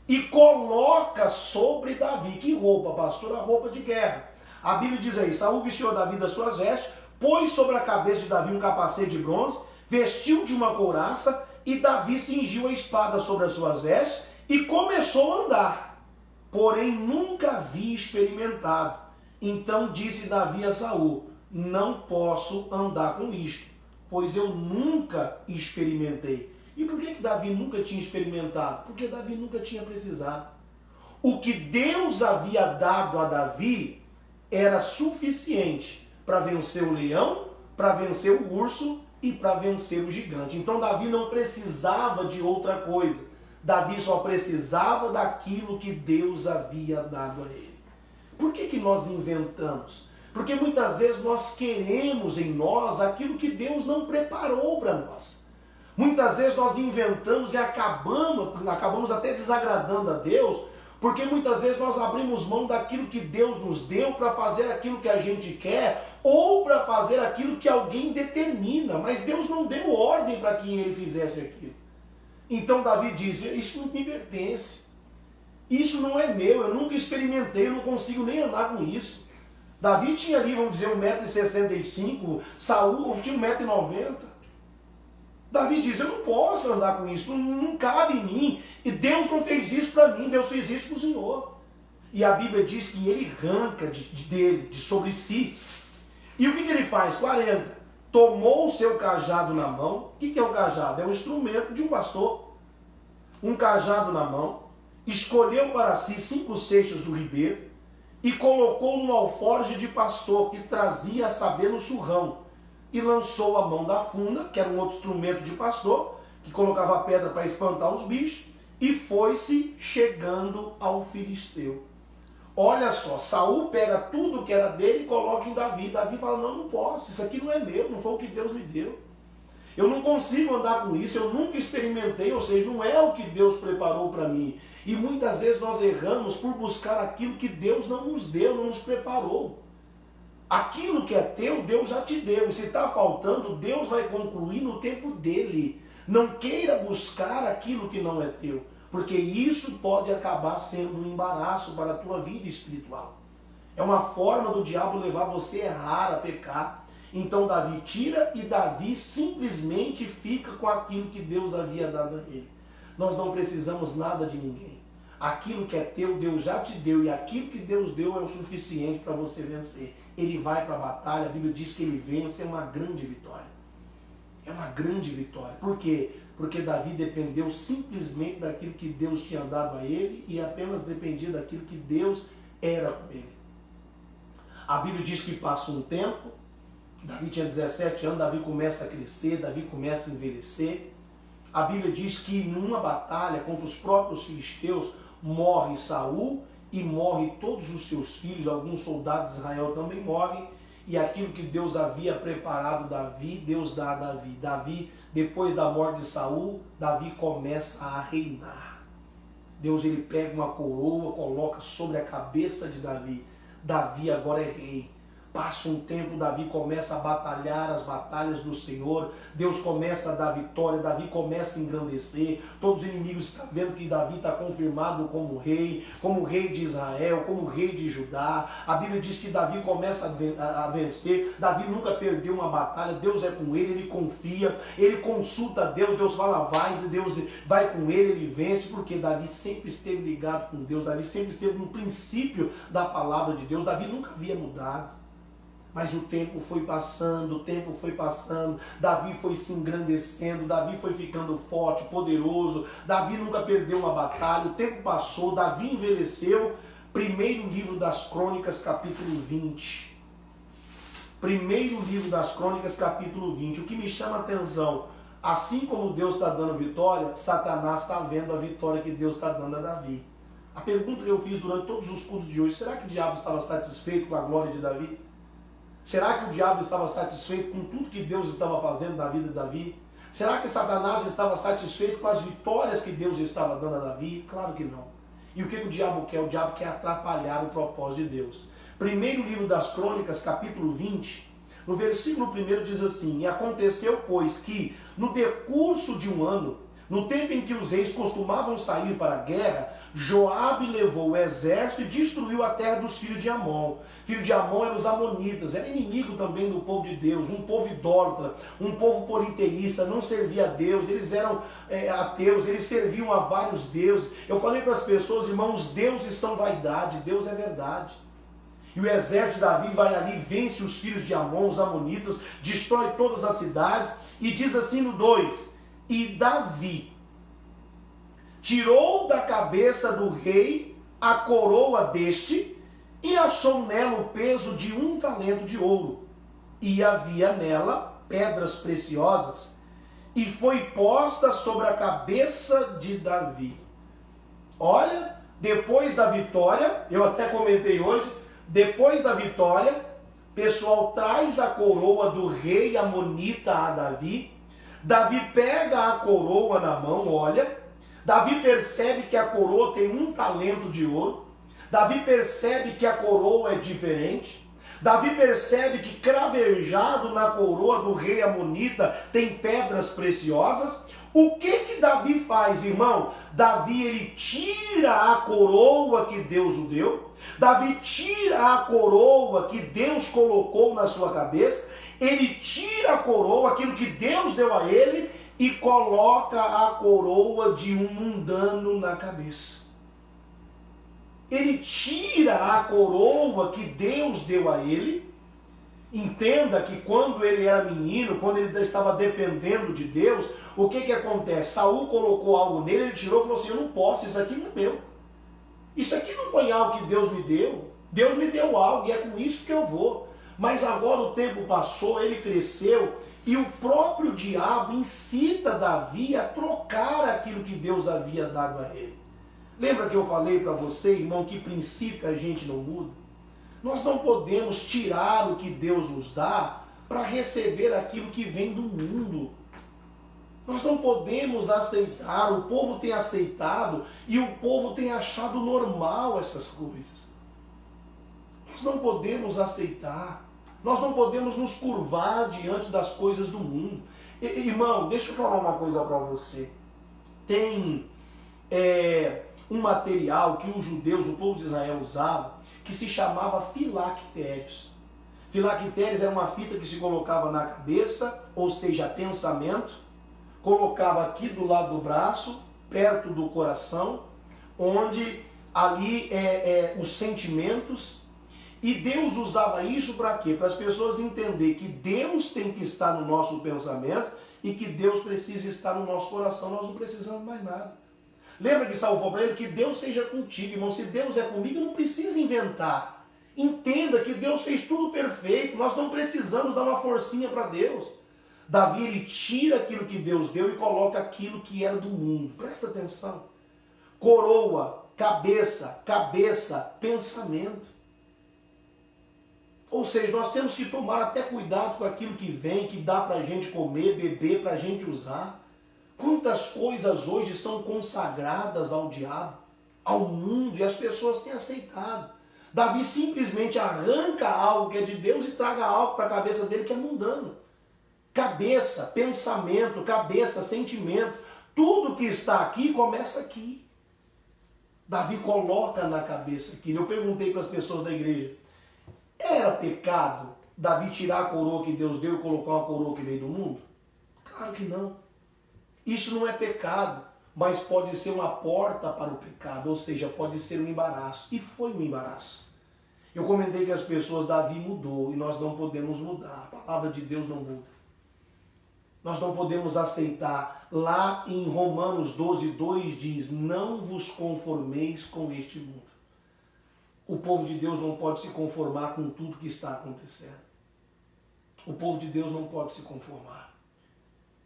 Speaker 1: e coloca sobre Davi. Que roupa, pastor? A roupa de guerra. A Bíblia diz aí, Saul vestiu a Davi das suas vestes, pôs sobre a cabeça de Davi um capacete de bronze, vestiu de uma couraça e Davi cingiu a espada sobre as suas vestes e começou a andar. Porém nunca havia experimentado. Então disse Davi a Saul, não posso andar com isto, pois eu nunca experimentei. E por que Davi nunca tinha experimentado? Porque Davi nunca tinha precisado. O que Deus havia dado a Davi era suficiente para vencer o leão, para vencer o urso e para vencer o gigante. Então Davi não precisava de outra coisa. Davi só precisava daquilo que Deus havia dado a ele. Por que nós inventamos? Porque muitas vezes nós queremos em nós aquilo que Deus não preparou para nós. Muitas vezes nós inventamos e acabamos até desagradando a Deus, porque muitas vezes nós abrimos mão daquilo que Deus nos deu para fazer aquilo que a gente quer ou para fazer aquilo que alguém determina, mas Deus não deu ordem para que ele fizesse aquilo. Então Davi diz, isso não me pertence, isso não é meu, eu nunca experimentei, eu não consigo nem andar com isso. Davi tinha ali, vamos dizer, 1,65 m, Saul tinha 1,90 m. Davi diz, eu não posso andar com isso, não cabe em mim. E Deus não fez isso para mim, Deus fez isso para o Senhor. E a Bíblia diz que ele arranca de sobre si. E o que ele faz? 40. Tomou o seu cajado na mão. O que é um cajado? É um instrumento de um pastor. Um cajado na mão. Escolheu para si 5 seixos do ribeiro e colocou no alforje de pastor que trazia a saber no surrão. E lançou a mão da funda, que era um outro instrumento de pastor, que colocava pedra para espantar os bichos, e foi-se chegando ao filisteu. Olha só, Saul pega tudo que era dele e coloca em Davi. Davi fala, não posso, isso aqui não é meu, não foi o que Deus me deu. Eu não consigo andar com isso, eu nunca experimentei, ou seja, não é o que Deus preparou para mim. E muitas vezes nós erramos por buscar aquilo que Deus não nos deu, não nos preparou. Aquilo que é teu, Deus já te deu. E se está faltando, Deus vai concluir no tempo dele. Não queira buscar aquilo que não é teu, porque isso pode acabar sendo um embaraço para a tua vida espiritual. É uma forma do diabo levar você a errar, a pecar. Então Davi tira e Davi simplesmente fica com aquilo que Deus havia dado a ele. Nós não precisamos nada de ninguém. Aquilo que é teu, Deus já te deu, e aquilo que Deus deu é o suficiente para você vencer. Ele vai para a batalha, a Bíblia diz que ele vence, é uma grande vitória. É uma grande vitória. Por quê? Porque Davi dependeu simplesmente daquilo que Deus tinha dado a ele e apenas dependia daquilo que Deus era com ele. A Bíblia diz que passa um tempo, Davi tinha 17 anos, Davi começa a crescer, Davi começa a envelhecer. A Bíblia diz que numa batalha contra os próprios filisteus, morre Saul e morre todos os seus filhos, alguns soldados de Israel também morrem, e aquilo que Deus havia preparado Davi, Deus dá a Davi. Davi, depois da morte de Saul, Davi começa a reinar. Deus ele pega uma coroa, coloca sobre a cabeça de Davi. Davi agora é rei. Passa um tempo, Davi começa a batalhar as batalhas do Senhor, Deus começa a dar vitória, Davi começa a engrandecer, todos os inimigos estão vendo que Davi está confirmado como rei de Israel, como rei de Judá. A Bíblia diz que Davi começa a vencer, Davi nunca perdeu uma batalha, Deus é com ele confia, ele consulta a Deus, Deus fala vai, Deus vai com ele vence, porque Davi sempre esteve ligado com Deus, Davi sempre esteve no princípio da palavra de Deus, Davi nunca havia mudado. Mas o tempo foi passando, Davi foi se engrandecendo, Davi foi ficando forte, poderoso, Davi nunca perdeu uma batalha, o tempo passou, Davi envelheceu. Primeiro livro das Crônicas, capítulo 20. Primeiro livro das Crônicas, capítulo 20. O que me chama a atenção, assim como Deus está dando vitória, Satanás está vendo a vitória que Deus está dando a Davi. A pergunta que eu fiz durante todos os cultos de hoje, será que o diabo estava satisfeito com a glória de Davi? Será que o diabo estava satisfeito com tudo que Deus estava fazendo na vida de Davi? Será que Satanás estava satisfeito com as vitórias que Deus estava dando a Davi? Claro que não. E o que o diabo quer? O diabo quer atrapalhar o propósito de Deus. Primeiro livro das Crônicas, capítulo 20, no versículo 1 diz assim: E aconteceu, pois, que no decurso de um ano, no tempo em que os reis costumavam sair para a guerra, Joabe levou o exército e destruiu a terra dos filhos de Amon. Filho de Amon eram os amonitas, era inimigo também do povo de Deus, um povo idólatra, um povo politeísta, não servia a Deus, eles eram ateus, eles serviam a vários deuses. Eu falei para as pessoas, irmãos, os deuses são vaidade, Deus é verdade. E o exército de Davi vai ali, vence os filhos de Amon, os amonitas, destrói todas as cidades, e diz assim no 2: E Davi tirou da cabeça do rei a coroa deste e achou nela o peso de 1 talento de ouro. E havia nela pedras preciosas, e foi posta sobre a cabeça de Davi. Olha, depois da vitória, eu até comentei hoje, depois da vitória, pessoal traz a coroa do rei amonita a Davi. Davi pega a coroa na mão, olha. Davi percebe que a coroa tem 1 talento de ouro. Davi percebe que a coroa é diferente. Davi percebe que cravejado na coroa do rei amonita tem pedras preciosas. O que Davi faz, irmão? Davi, ele tira a coroa que Deus o deu. Davi tira a coroa que Deus colocou na sua cabeça. Ele tira a coroa, aquilo que Deus deu a ele, e coloca a coroa de um mundano na cabeça. Ele tira a coroa que Deus deu a ele. Entenda que quando ele era menino, quando ele estava dependendo de Deus, o que acontece? Saul colocou algo nele, ele tirou e falou assim: eu não posso, isso aqui não é meu. Isso aqui não foi algo que Deus me deu. Deus me deu algo e é com isso que eu vou. Mas agora o tempo passou, ele cresceu e o próprio diabo incita Davi a trocar aquilo que Deus havia dado a ele. Lembra que eu falei para você, irmão, que princípio a gente não muda? Nós não podemos tirar o que Deus nos dá para receber aquilo que vem do mundo. Nós não podemos aceitar, o povo tem aceitado e o povo tem achado normal essas coisas. Nós não podemos aceitar, nós não podemos nos curvar diante das coisas do mundo. Irmão, deixa eu falar uma coisa para você. Tem um material que os judeus, o povo de Israel usava, que se chamava filactérios. Filactérios era uma fita que se colocava na cabeça, ou seja, pensamento, colocava aqui do lado do braço, perto do coração, onde ali os sentimentos, e Deus usava isso para quê? Para as pessoas entenderem que Deus tem que estar no nosso pensamento e que Deus precisa estar no nosso coração, nós não precisamos mais nada. Lembra que Saul falou para ele que Deus seja contigo, irmão. Se Deus é comigo, não precisa inventar. Entenda que Deus fez tudo perfeito. Nós não precisamos dar uma forcinha para Deus. Davi, ele tira aquilo que Deus deu e coloca aquilo que era do mundo. Presta atenção. Coroa, cabeça, pensamento. Ou seja, nós temos que tomar até cuidado com aquilo que vem, que dá para a gente comer, beber, para a gente usar. Quantas coisas hoje são consagradas ao diabo, ao mundo, e as pessoas têm aceitado. Davi simplesmente arranca algo que é de Deus e traga algo para a cabeça dele que é mundano. Cabeça, pensamento, sentimento, tudo que está aqui começa aqui. Davi coloca na cabeça aqui. Eu perguntei para as pessoas da igreja, era pecado Davi tirar a coroa que Deus deu e colocar uma coroa que veio do mundo? Claro que não. Isso não é pecado, mas pode ser uma porta para o pecado, ou seja, pode ser um embaraço. E foi um embaraço. Eu comentei que as pessoas, Davi mudou e nós não podemos mudar. A palavra de Deus não muda. Nós não podemos aceitar. Lá em Romanos 12:2 diz, não vos conformeis com este mundo. O povo de Deus não pode se conformar com tudo que está acontecendo. O povo de Deus não pode se conformar.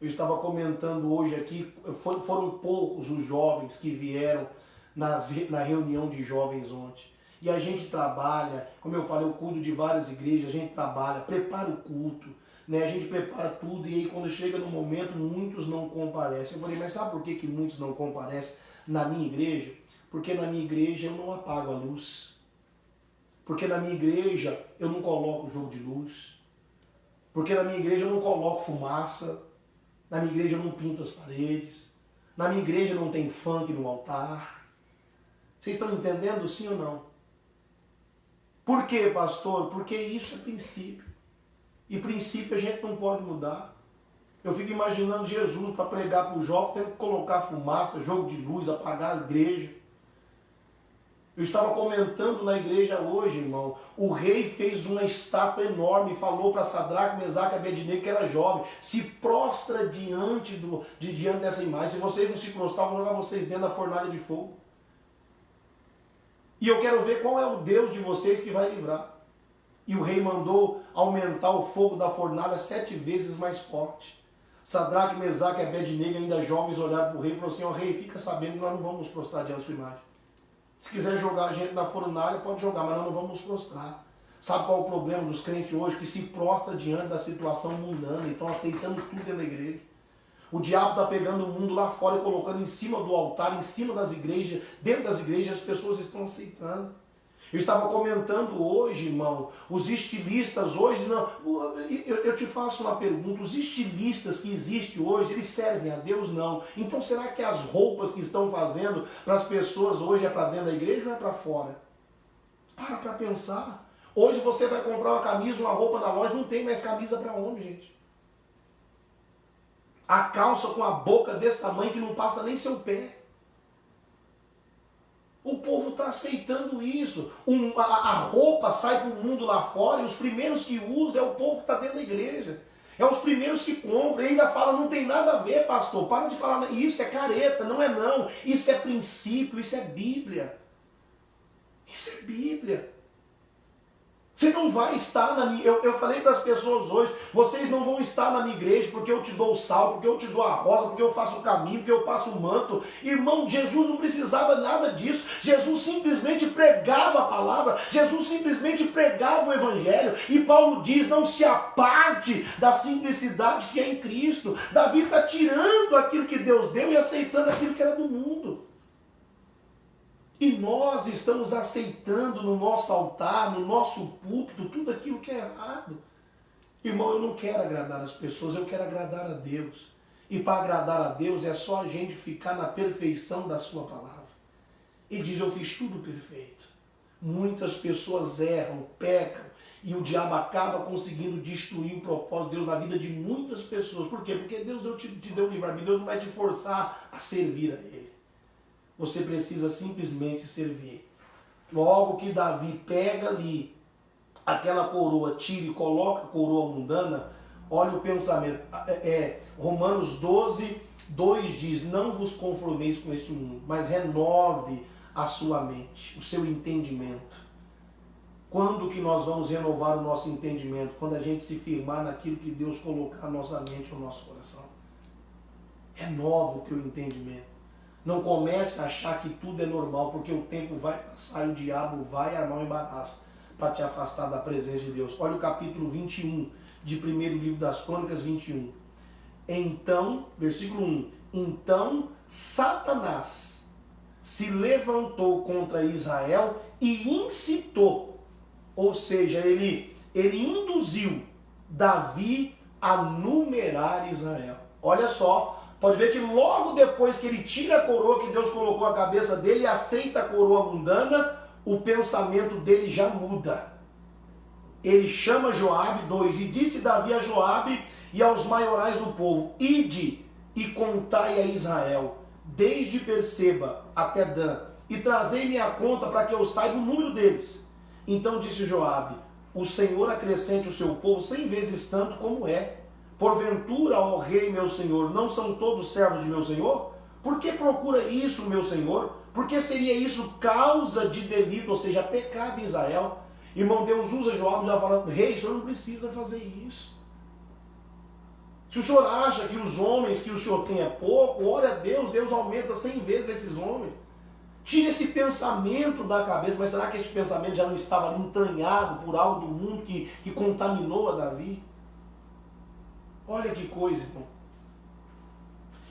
Speaker 1: Eu estava comentando hoje aqui, foram poucos os jovens que vieram na reunião de jovens ontem. E a gente trabalha, como eu falei, eu cuido de várias igrejas, a gente trabalha, prepara o culto, né? A gente prepara tudo e aí quando chega no momento, muitos não comparecem. Eu falei, mas sabe por que muitos não comparecem na minha igreja? Porque na minha igreja eu não apago a luz. Porque na minha igreja eu não coloco jogo de luz. Porque na minha igreja eu não coloco fumaça. Na minha igreja eu não pinto as paredes. Na minha igreja não tem funk no altar. Vocês estão entendendo, sim ou não? Por quê, pastor? Porque isso é princípio. E princípio a gente não pode mudar. Eu fico imaginando Jesus para pregar para o jovem, tendo que colocar fumaça, jogo de luz, apagar as igrejas. Eu estava comentando na igreja hoje, irmão, o rei fez uma estátua enorme e falou para Sadraque, Mesaque e Abednego, que era jovem, se prostra diante dessa imagem. Se vocês não se prostrar, eu vou jogar vocês dentro da fornalha de fogo. E eu quero ver qual é o Deus de vocês que vai livrar. E o rei mandou aumentar o fogo da fornalha 7 vezes mais forte. Sadraque, Mesaque e Abednego, ainda jovens, olharam para o rei e falaram assim, ó rei, fica sabendo que nós não vamos nos prostrar diante da sua imagem. Se quiser jogar a gente na fornalha, pode jogar, mas nós não vamos nos prostrar. Sabe qual é o problema dos crentes hoje? Que se prostra diante da situação mundana e estão aceitando tudo dentro da igreja. O diabo está pegando o mundo lá fora e colocando em cima do altar, em cima das igrejas, dentro das igrejas, as pessoas estão aceitando. Eu estava comentando hoje, irmão, os estilistas hoje, não, eu te faço uma pergunta, os estilistas que existem hoje, eles servem a Deus? Não. Então será que as roupas que estão fazendo para as pessoas hoje é para dentro da igreja ou é para fora? Para pensar. Hoje você vai comprar uma camisa, uma roupa na loja, não tem mais camisa para homem, gente. A calça com a boca desse tamanho que não passa nem seu pé. O povo está aceitando isso. A roupa sai para o mundo lá fora e os primeiros que usam é o povo que está dentro da igreja. É os primeiros que compram. E ainda fala, não tem nada a ver, pastor. Para de falar, isso é careta. Não é não. Isso é princípio, isso é Bíblia. Isso é Bíblia. Você não vai estar na minha... Eu falei para as pessoas hoje, vocês não vão estar na minha igreja porque eu te dou o sal, porque eu te dou a rosa, porque eu faço o caminho, porque eu passo o manto. Irmão, Jesus não precisava nada disso. Jesus simplesmente pregava a palavra. Jesus simplesmente pregava o evangelho. E Paulo diz, não se aparte da simplicidade que é em Cristo. Davi está tirando aquilo que Deus deu e aceitando aquilo que era do mundo. E nós estamos aceitando no nosso altar, no nosso púlpito, tudo aquilo que é errado. Irmão, eu não quero agradar as pessoas, eu quero agradar a Deus. E para agradar a Deus é só a gente ficar na perfeição da sua palavra. Ele diz, eu fiz tudo perfeito. Muitas pessoas erram, pecam, e o diabo acaba conseguindo destruir o propósito de Deus na vida de muitas pessoas. Por quê? Porque Deus te deu o livre-arbítrio, Deus não vai te forçar a servir a Ele. Você precisa simplesmente servir. Logo que Davi pega ali aquela coroa, tira e coloca a coroa mundana, olha o pensamento. Romanos 12, 2 diz, não vos conformeis com este mundo, mas renove a sua mente, o seu entendimento. Quando que nós vamos renovar o nosso entendimento? Quando a gente se firmar naquilo que Deus colocar na nossa mente, no nosso coração. Renova o teu entendimento. Não comece a achar que tudo é normal, porque o tempo vai passar e o diabo vai armar um embaraço para te afastar da presença de Deus. Olha o capítulo 21 de 1º livro das Crônicas 21. Então, versículo 1. Então Satanás se levantou contra Israel e incitou, ou seja, ele induziu Davi a numerar Israel. Olha só. Pode ver que logo depois que ele tira a coroa que Deus colocou na cabeça dele e aceita a coroa mundana, o pensamento dele já muda. Ele chama Joabe, 2, e disse Davi a Joabe e aos maiorais do povo, ide e contai a Israel, desde Berseba até Dan, e trazei-me a conta para que eu saiba o número deles. Então disse Joabe, o Senhor acrescente o seu povo 100 vezes tanto como é. Porventura, ó rei meu senhor, não são todos servos de meu senhor? Por que procura isso, meu senhor? Por que seria isso causa de delito, ou seja, pecado em Israel? Irmão, Deus usa Joabe já falando, rei, o senhor não precisa fazer isso. Se o senhor acha que os homens que o senhor tem é pouco, ore a Deus, Deus aumenta 100 vezes esses homens. Tire esse pensamento da cabeça, mas será que esse pensamento já não estava ali entranhado por algo do mundo que contaminou a Davi? Olha que coisa, irmão.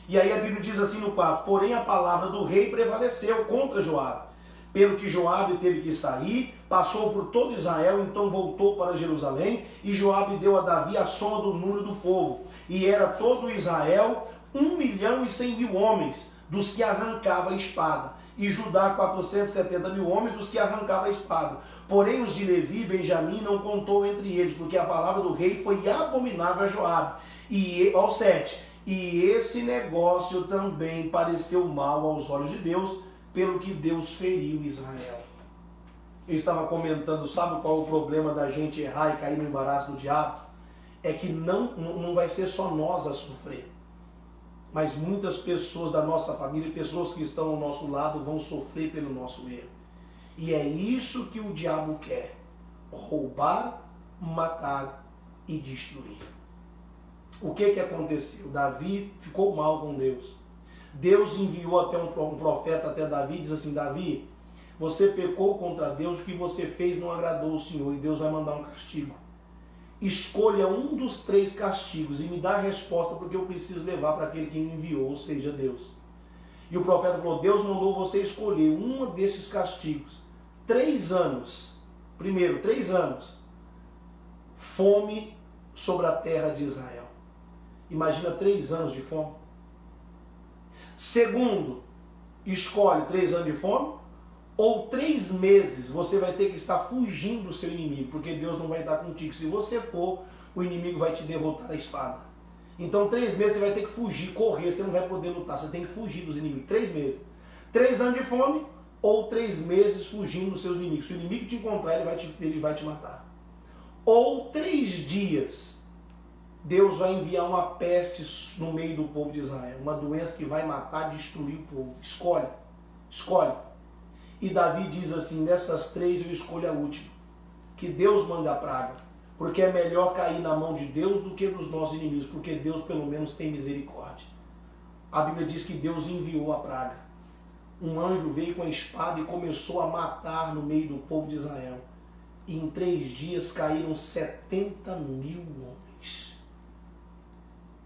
Speaker 1: E aí a Bíblia diz assim no 4, porém a palavra do rei prevaleceu contra Joabe. Pelo que Joabe teve que sair, passou por todo Israel, então voltou para Jerusalém, e Joabe deu a Davi a soma do número do povo. E era todo Israel 1.100.000 homens, dos que arrancava a espada. E Judá 470.000 homens, dos que arrancava a espada. Porém os de Levi e Benjamim não contou entre eles, porque a palavra do rei foi abominável a Joabe. E, ao 7, e esse negócio também pareceu mal aos olhos de Deus, pelo que Deus feriu Israel. Eu estava comentando, sabe qual é o problema da gente errar e cair no embaraço do diabo? É que não vai ser só nós a sofrer, mas muitas pessoas da nossa família, pessoas que estão ao nosso lado, vão sofrer pelo nosso erro. E é isso que o diabo quer: roubar, matar e destruir. O que aconteceu? Davi ficou mal com Deus. Deus enviou até um profeta até Davi e diz assim: Davi, você pecou contra Deus, o que você fez não agradou o Senhor e Deus vai mandar um castigo. Escolha um dos 3 castigos e me dá a resposta, porque eu preciso levar para aquele que me enviou, ou seja, Deus. E o profeta falou: Deus mandou você escolher um desses castigos. 3 anos. Primeiro, 3 anos. Fome sobre a terra de Israel. Imagina 3 anos de fome. Segundo, escolhe 3 anos de fome ou 3 meses você vai ter que estar fugindo do seu inimigo, porque Deus não vai estar contigo. Se você for, o inimigo vai te derrotar a espada. Então 3 meses você vai ter que fugir, correr, você não vai poder lutar, você tem que fugir dos inimigos. 3 meses. 3 anos de fome ou 3 meses fugindo dos seus inimigos. Se o inimigo te encontrar, ele vai te matar. Ou 3 dias, Deus vai enviar uma peste no meio do povo de Israel, uma doença que vai matar, destruir o povo. Escolhe, escolhe. E Davi diz assim: dessas 3 eu escolho a última, que Deus manda a praga, porque é melhor cair na mão de Deus do que dos nossos inimigos, porque Deus pelo menos tem misericórdia. A Bíblia diz que Deus enviou a praga. Um anjo veio com a espada e começou a matar no meio do povo de Israel. E em 3 dias caíram 70 mil homens.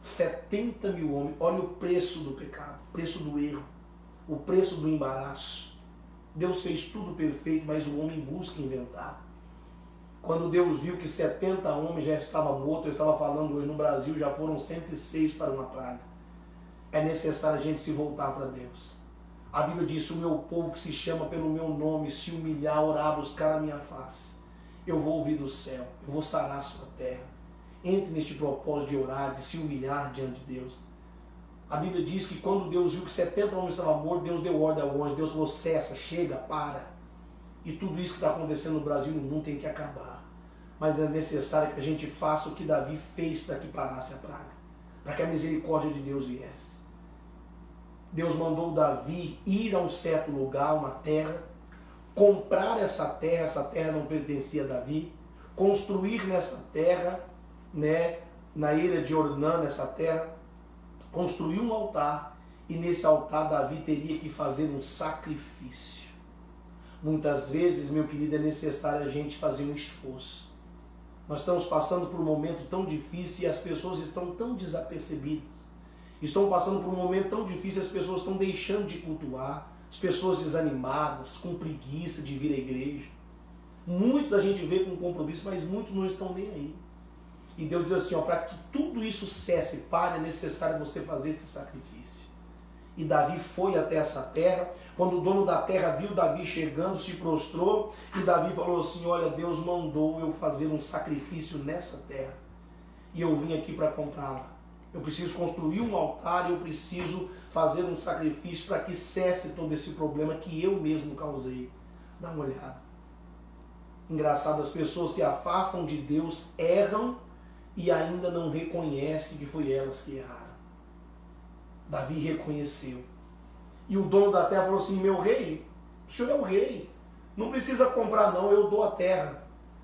Speaker 1: 70 mil homens. Olha o preço do pecado, o preço do erro, o preço do embaraço. Deus fez tudo perfeito, mas o homem busca inventar. Quando Deus viu que 70 homens já estavam mortos, eu estava falando hoje, no Brasil já foram 106 para uma praga. É necessário a gente se voltar para Deus. A Bíblia diz: o meu povo que se chama pelo meu nome, se humilhar, orar, buscar a minha face, eu vou ouvir do céu, eu vou sarar a sua terra. Entre neste propósito de orar, de se humilhar diante de Deus. A Bíblia diz que quando Deus viu que 70 homens estavam mortos, Deus deu ordem ao anjo. Deus falou: cessa, chega, para. E tudo isso que está acontecendo no Brasil e no mundo tem que acabar. Mas é necessário que a gente faça o que Davi fez para que parasse a praga, para que a misericórdia de Deus viesse. Deus mandou Davi ir a um certo lugar, uma terra, comprar essa terra não pertencia a Davi, construir nessa terra, na ilha de Ornã, nessa terra, construir um altar, e nesse altar Davi teria que fazer um sacrifício. Muitas vezes, meu querido, é necessário a gente fazer um esforço. Nós estamos passando por um momento tão difícil e as pessoas estão tão desapercebidas. Estão passando por um momento tão difícil, as pessoas estão deixando de cultuar, as pessoas desanimadas, com preguiça de vir à igreja. Muitos a gente vê com compromisso, mas muitos não estão nem aí. E Deus diz assim: para que tudo isso cesse, pare, é necessário você fazer esse sacrifício. E Davi foi até essa terra. Quando o dono da terra viu Davi chegando, se prostrou, e Davi falou assim: olha, Deus mandou eu fazer um sacrifício nessa terra, e eu vim aqui para comprá-la. Eu preciso construir um altar e eu preciso fazer um sacrifício para que cesse todo esse problema que eu mesmo causei. Dá uma olhada. Engraçado, as pessoas se afastam de Deus, erram e ainda não reconhecem que foi elas que erraram. Davi reconheceu. E o dono da terra falou assim: meu rei, o senhor é o rei, não precisa comprar não, eu dou a terra.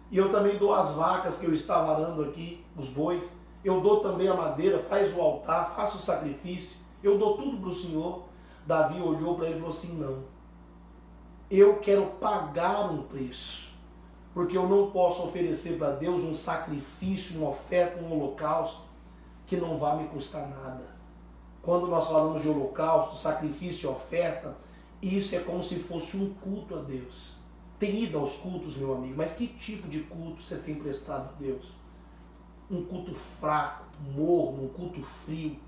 Speaker 1: E eu também dou as vacas que eu estava arando aqui, os bois. Eu dou também a madeira, faz o altar, faça o sacrifício. Eu dou tudo para o senhor. Davi olhou para ele e falou assim: não, eu quero pagar um preço. Porque eu não posso oferecer para Deus um sacrifício, uma oferta, um holocausto, que não vai me custar nada. Quando nós falamos de holocausto, sacrifício e oferta, isso é como se fosse um culto a Deus. Tem ido aos cultos, meu amigo, mas que tipo de culto você tem prestado a Deus? Um culto fraco, morno, um culto frio.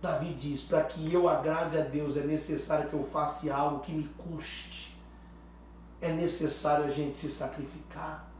Speaker 1: Davi diz: para que eu agrade a Deus é necessário que eu faça algo que me custe. É necessário a gente se sacrificar.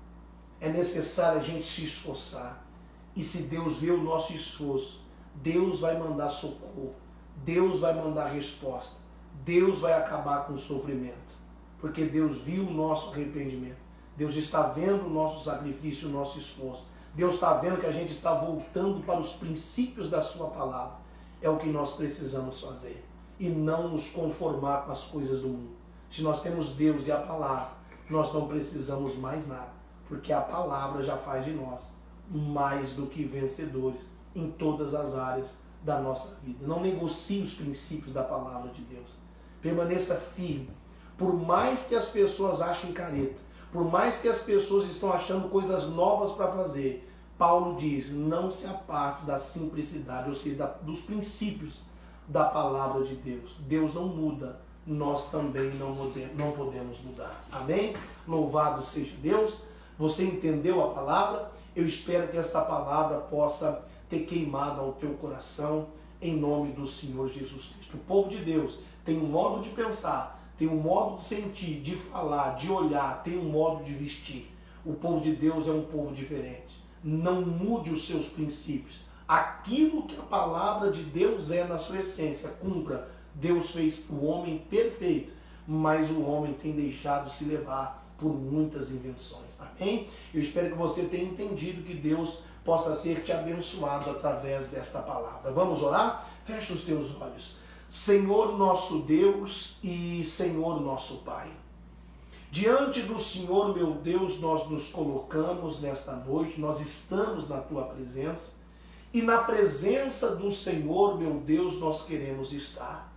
Speaker 1: É necessário a gente se esforçar. E se Deus vê o nosso esforço, Deus vai mandar socorro. Deus vai mandar resposta. Deus vai acabar com o sofrimento. porque Deus viu o nosso arrependimento. Deus está vendo o nosso sacrifício, o nosso esforço. Deus está vendo que a gente está voltando para os princípios da sua palavra. É o que nós precisamos fazer. E não nos conformar com as coisas do mundo. Se nós temos Deus e a palavra, nós não precisamos mais nada. Porque a palavra já faz de nós mais do que vencedores em todas as áreas da nossa vida. Não negocie os princípios da palavra de Deus. Permaneça firme. Por mais que as pessoas achem careta, por mais que as pessoas estão achando coisas novas para fazer, Paulo diz, não se aparte da simplicidade, ou seja, dos princípios da palavra de Deus. Deus não muda, nós também não podemos mudar. Amém? Louvado seja Deus. Você entendeu a palavra? Eu espero que esta palavra possa ter queimado ao teu coração, em nome do Senhor Jesus Cristo. O povo de Deus tem um modo de pensar, tem um modo de sentir, de falar, de olhar, tem um modo de vestir. O povo de Deus é um povo diferente. Não mude os seus princípios. Aquilo que a palavra de Deus é na sua essência, cumpra. Deus fez o homem perfeito, mas o homem tem deixado se levar por muitas invenções. Amém? Eu espero que você tenha entendido, que Deus possa ter te abençoado através desta palavra. Vamos orar? Feche os teus olhos. Senhor nosso Deus e Senhor nosso Pai, diante do Senhor, meu Deus, nós nos colocamos nesta noite, nós estamos na Tua presença, e na presença do Senhor, meu Deus, nós queremos estar.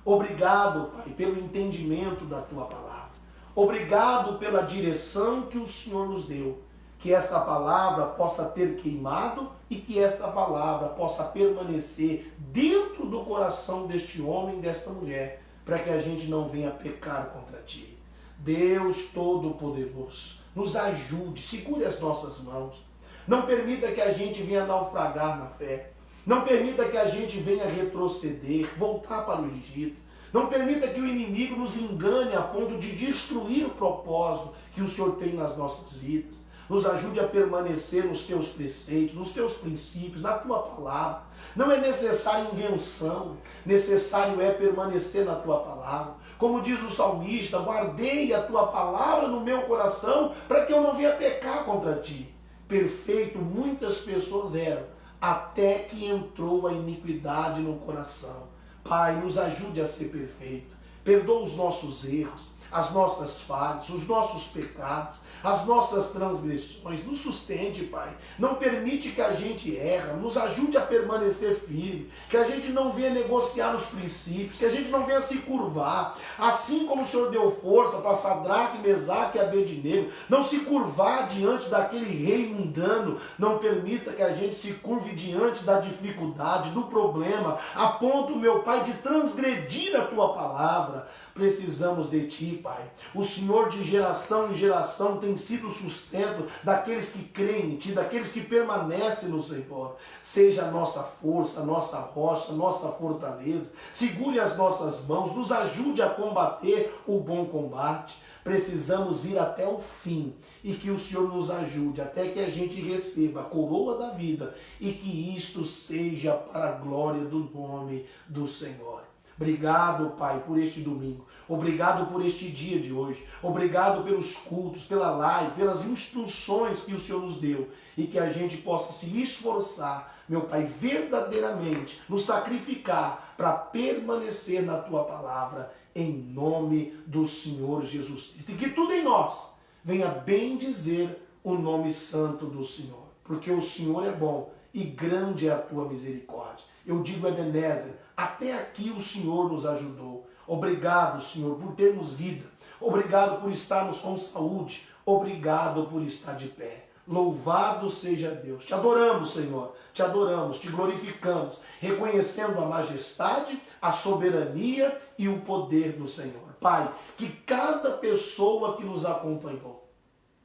Speaker 1: Obrigado, Pai, pelo entendimento da Tua palavra. Obrigado pela direção que o Senhor nos deu. Que esta palavra possa ter queimado e que esta palavra possa permanecer dentro do coração deste homem e desta mulher, para que a gente não venha pecar contra Ti. Deus Todo-Poderoso, nos ajude, segure as nossas mãos. Não permita que a gente venha naufragar na fé. Não permita que a gente venha retroceder, voltar para o Egito. Não permita que o inimigo nos engane a ponto de destruir o propósito que o Senhor tem nas nossas vidas. Nos ajude a permanecer nos Teus preceitos, nos Teus princípios, na Tua palavra. Não é necessário invenção, necessário é permanecer na Tua palavra. Como diz o salmista, guardei a Tua palavra no meu coração para que eu não venha pecar contra Ti. Perfeito muitas pessoas eram, até que entrou a iniquidade no coração. Pai, nos ajude a ser perfeito. Perdoa os nossos erros, as nossas falhas, os nossos pecados, as nossas transgressões. Nos sustente, Pai. Não permite que a gente erre. Nos ajude a permanecer firme. Que a gente não venha negociar os princípios. Que a gente não venha se curvar. Assim como o Senhor deu força para Sadraque, Mesaque e Abednego. Não se curvar diante daquele rei mundano. Não permita que a gente se curve diante da dificuldade, do problema. A ponto, meu Pai, de transgredir a Tua palavra. Precisamos de Ti, Pai. O Senhor de geração em geração tem sido o sustento daqueles que creem em Ti, daqueles que permanecem no Senhor. Seja a nossa força, a nossa rocha, a nossa fortaleza. Segure as nossas mãos, nos ajude a combater o bom combate. Precisamos ir até o fim e que o Senhor nos ajude até que a gente receba a coroa da vida e que isto seja para a glória do nome do Senhor. Obrigado, Pai, por este domingo. Obrigado por este dia de hoje. Obrigado pelos cultos, pela live, pelas instruções que o Senhor nos deu. E que a gente possa se esforçar, meu Pai, verdadeiramente, nos sacrificar para permanecer na Tua palavra, em nome do Senhor Jesus Cristo. E que tudo em nós venha bem dizer o nome santo do Senhor. Porque o Senhor é bom e grande é a Tua misericórdia. Eu digo, Ebenezer, até aqui o Senhor nos ajudou. Obrigado, Senhor, por termos vida. Obrigado por estarmos com saúde. Obrigado por estar de pé. Louvado seja Deus. Te adoramos, Senhor. Te adoramos, te glorificamos, reconhecendo a majestade, a soberania e o poder do Senhor. Pai, que cada pessoa que nos acompanhou,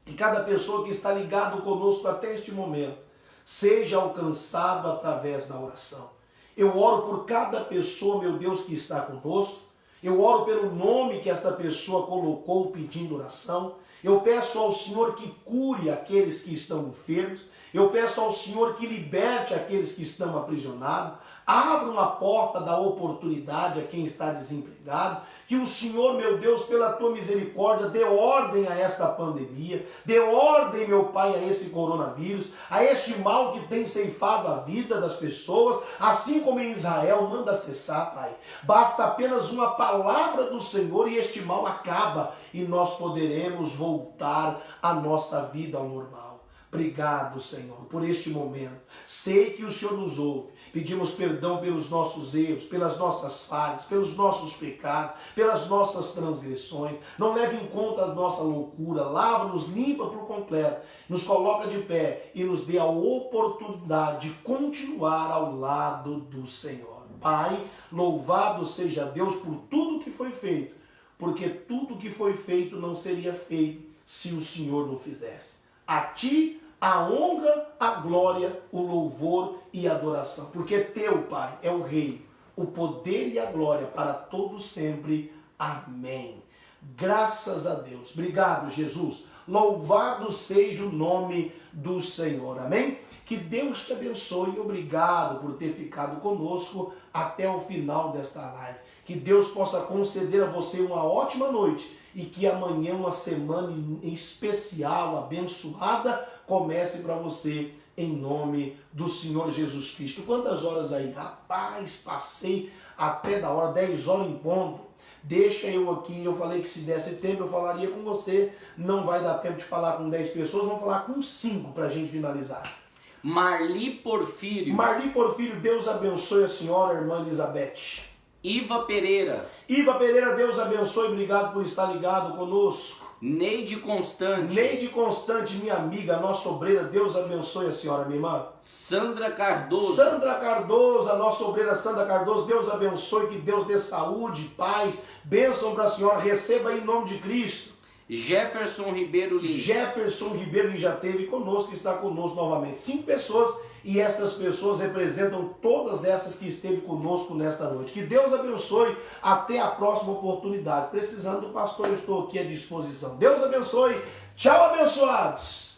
Speaker 1: e cada pessoa que está ligado conosco até este momento, seja alcançado através da oração. Eu oro por cada pessoa, meu Deus, que está conosco. Eu oro pelo nome que esta pessoa colocou pedindo oração. Eu peço ao Senhor que cure aqueles que estão enfermos. Eu peço ao Senhor que liberte aqueles que estão aprisionados. abra uma porta da oportunidade a quem está desempregado, que o Senhor, meu Deus, pela tua misericórdia, dê ordem a esta pandemia, dê ordem, meu Pai, a esse coronavírus, a este mal que tem ceifado a vida das pessoas, assim como em Israel, manda cessar, Pai. Basta apenas uma palavra do Senhor e este mal acaba e nós poderemos voltar à nossa vida ao normal. Obrigado, Senhor, por este momento. Sei que o Senhor nos ouve. Pedimos perdão pelos nossos erros, pelas nossas falhas, pelos nossos pecados, pelas nossas transgressões. Não leve em conta a nossa loucura. Lava-nos, limpa por completo. Nos coloca de pé e nos dê a oportunidade de continuar ao lado do Senhor. Pai, louvado seja Deus por tudo que foi feito, porque tudo que foi feito não seria feito se o Senhor não fizesse. A ti a honra, a glória, o louvor e a adoração. Porque teu, Pai, é o reino, o poder e a glória para todos sempre. Amém. Graças a Deus. Obrigado, Jesus. Louvado seja o nome do Senhor. Amém? Que Deus te abençoe. Obrigado por ter ficado conosco até o final desta live. Que Deus possa conceder a você uma ótima noite e que amanhã uma semana especial, abençoada, comece para você em nome do Senhor Jesus Cristo. Quantas horas aí? Rapaz, passei até da hora, 10 horas em ponto. Deixa eu aqui, eu falei que se desse tempo eu falaria com você. Não vai dar tempo de falar com 10 pessoas, vamos falar com 5 para a gente finalizar.
Speaker 2: Marli Porfírio.
Speaker 1: Marli Porfírio, Deus abençoe a senhora, irmã Elizabeth.
Speaker 2: Iva Pereira.
Speaker 1: Iva Pereira, Deus abençoe, obrigado por estar ligado conosco.
Speaker 2: Neide Constante.
Speaker 1: Neide Constante, minha amiga, nossa obreira, Deus abençoe a senhora, minha irmã.
Speaker 2: Sandra Cardoso.
Speaker 1: Sandra Cardoso, a nossa obreira Sandra Cardoso, Deus abençoe, que Deus dê saúde, paz, bênção para a senhora, receba em nome de Cristo.
Speaker 2: Jefferson Ribeiro Lins.
Speaker 1: Jefferson Ribeiro Lins já esteve conosco, está conosco novamente. 5 pessoas. E estas pessoas representam todas essas que esteve conosco nesta noite. Que Deus abençoe. Até a próxima oportunidade. Precisando do pastor, eu estou aqui à disposição. Deus abençoe. Tchau, abençoados.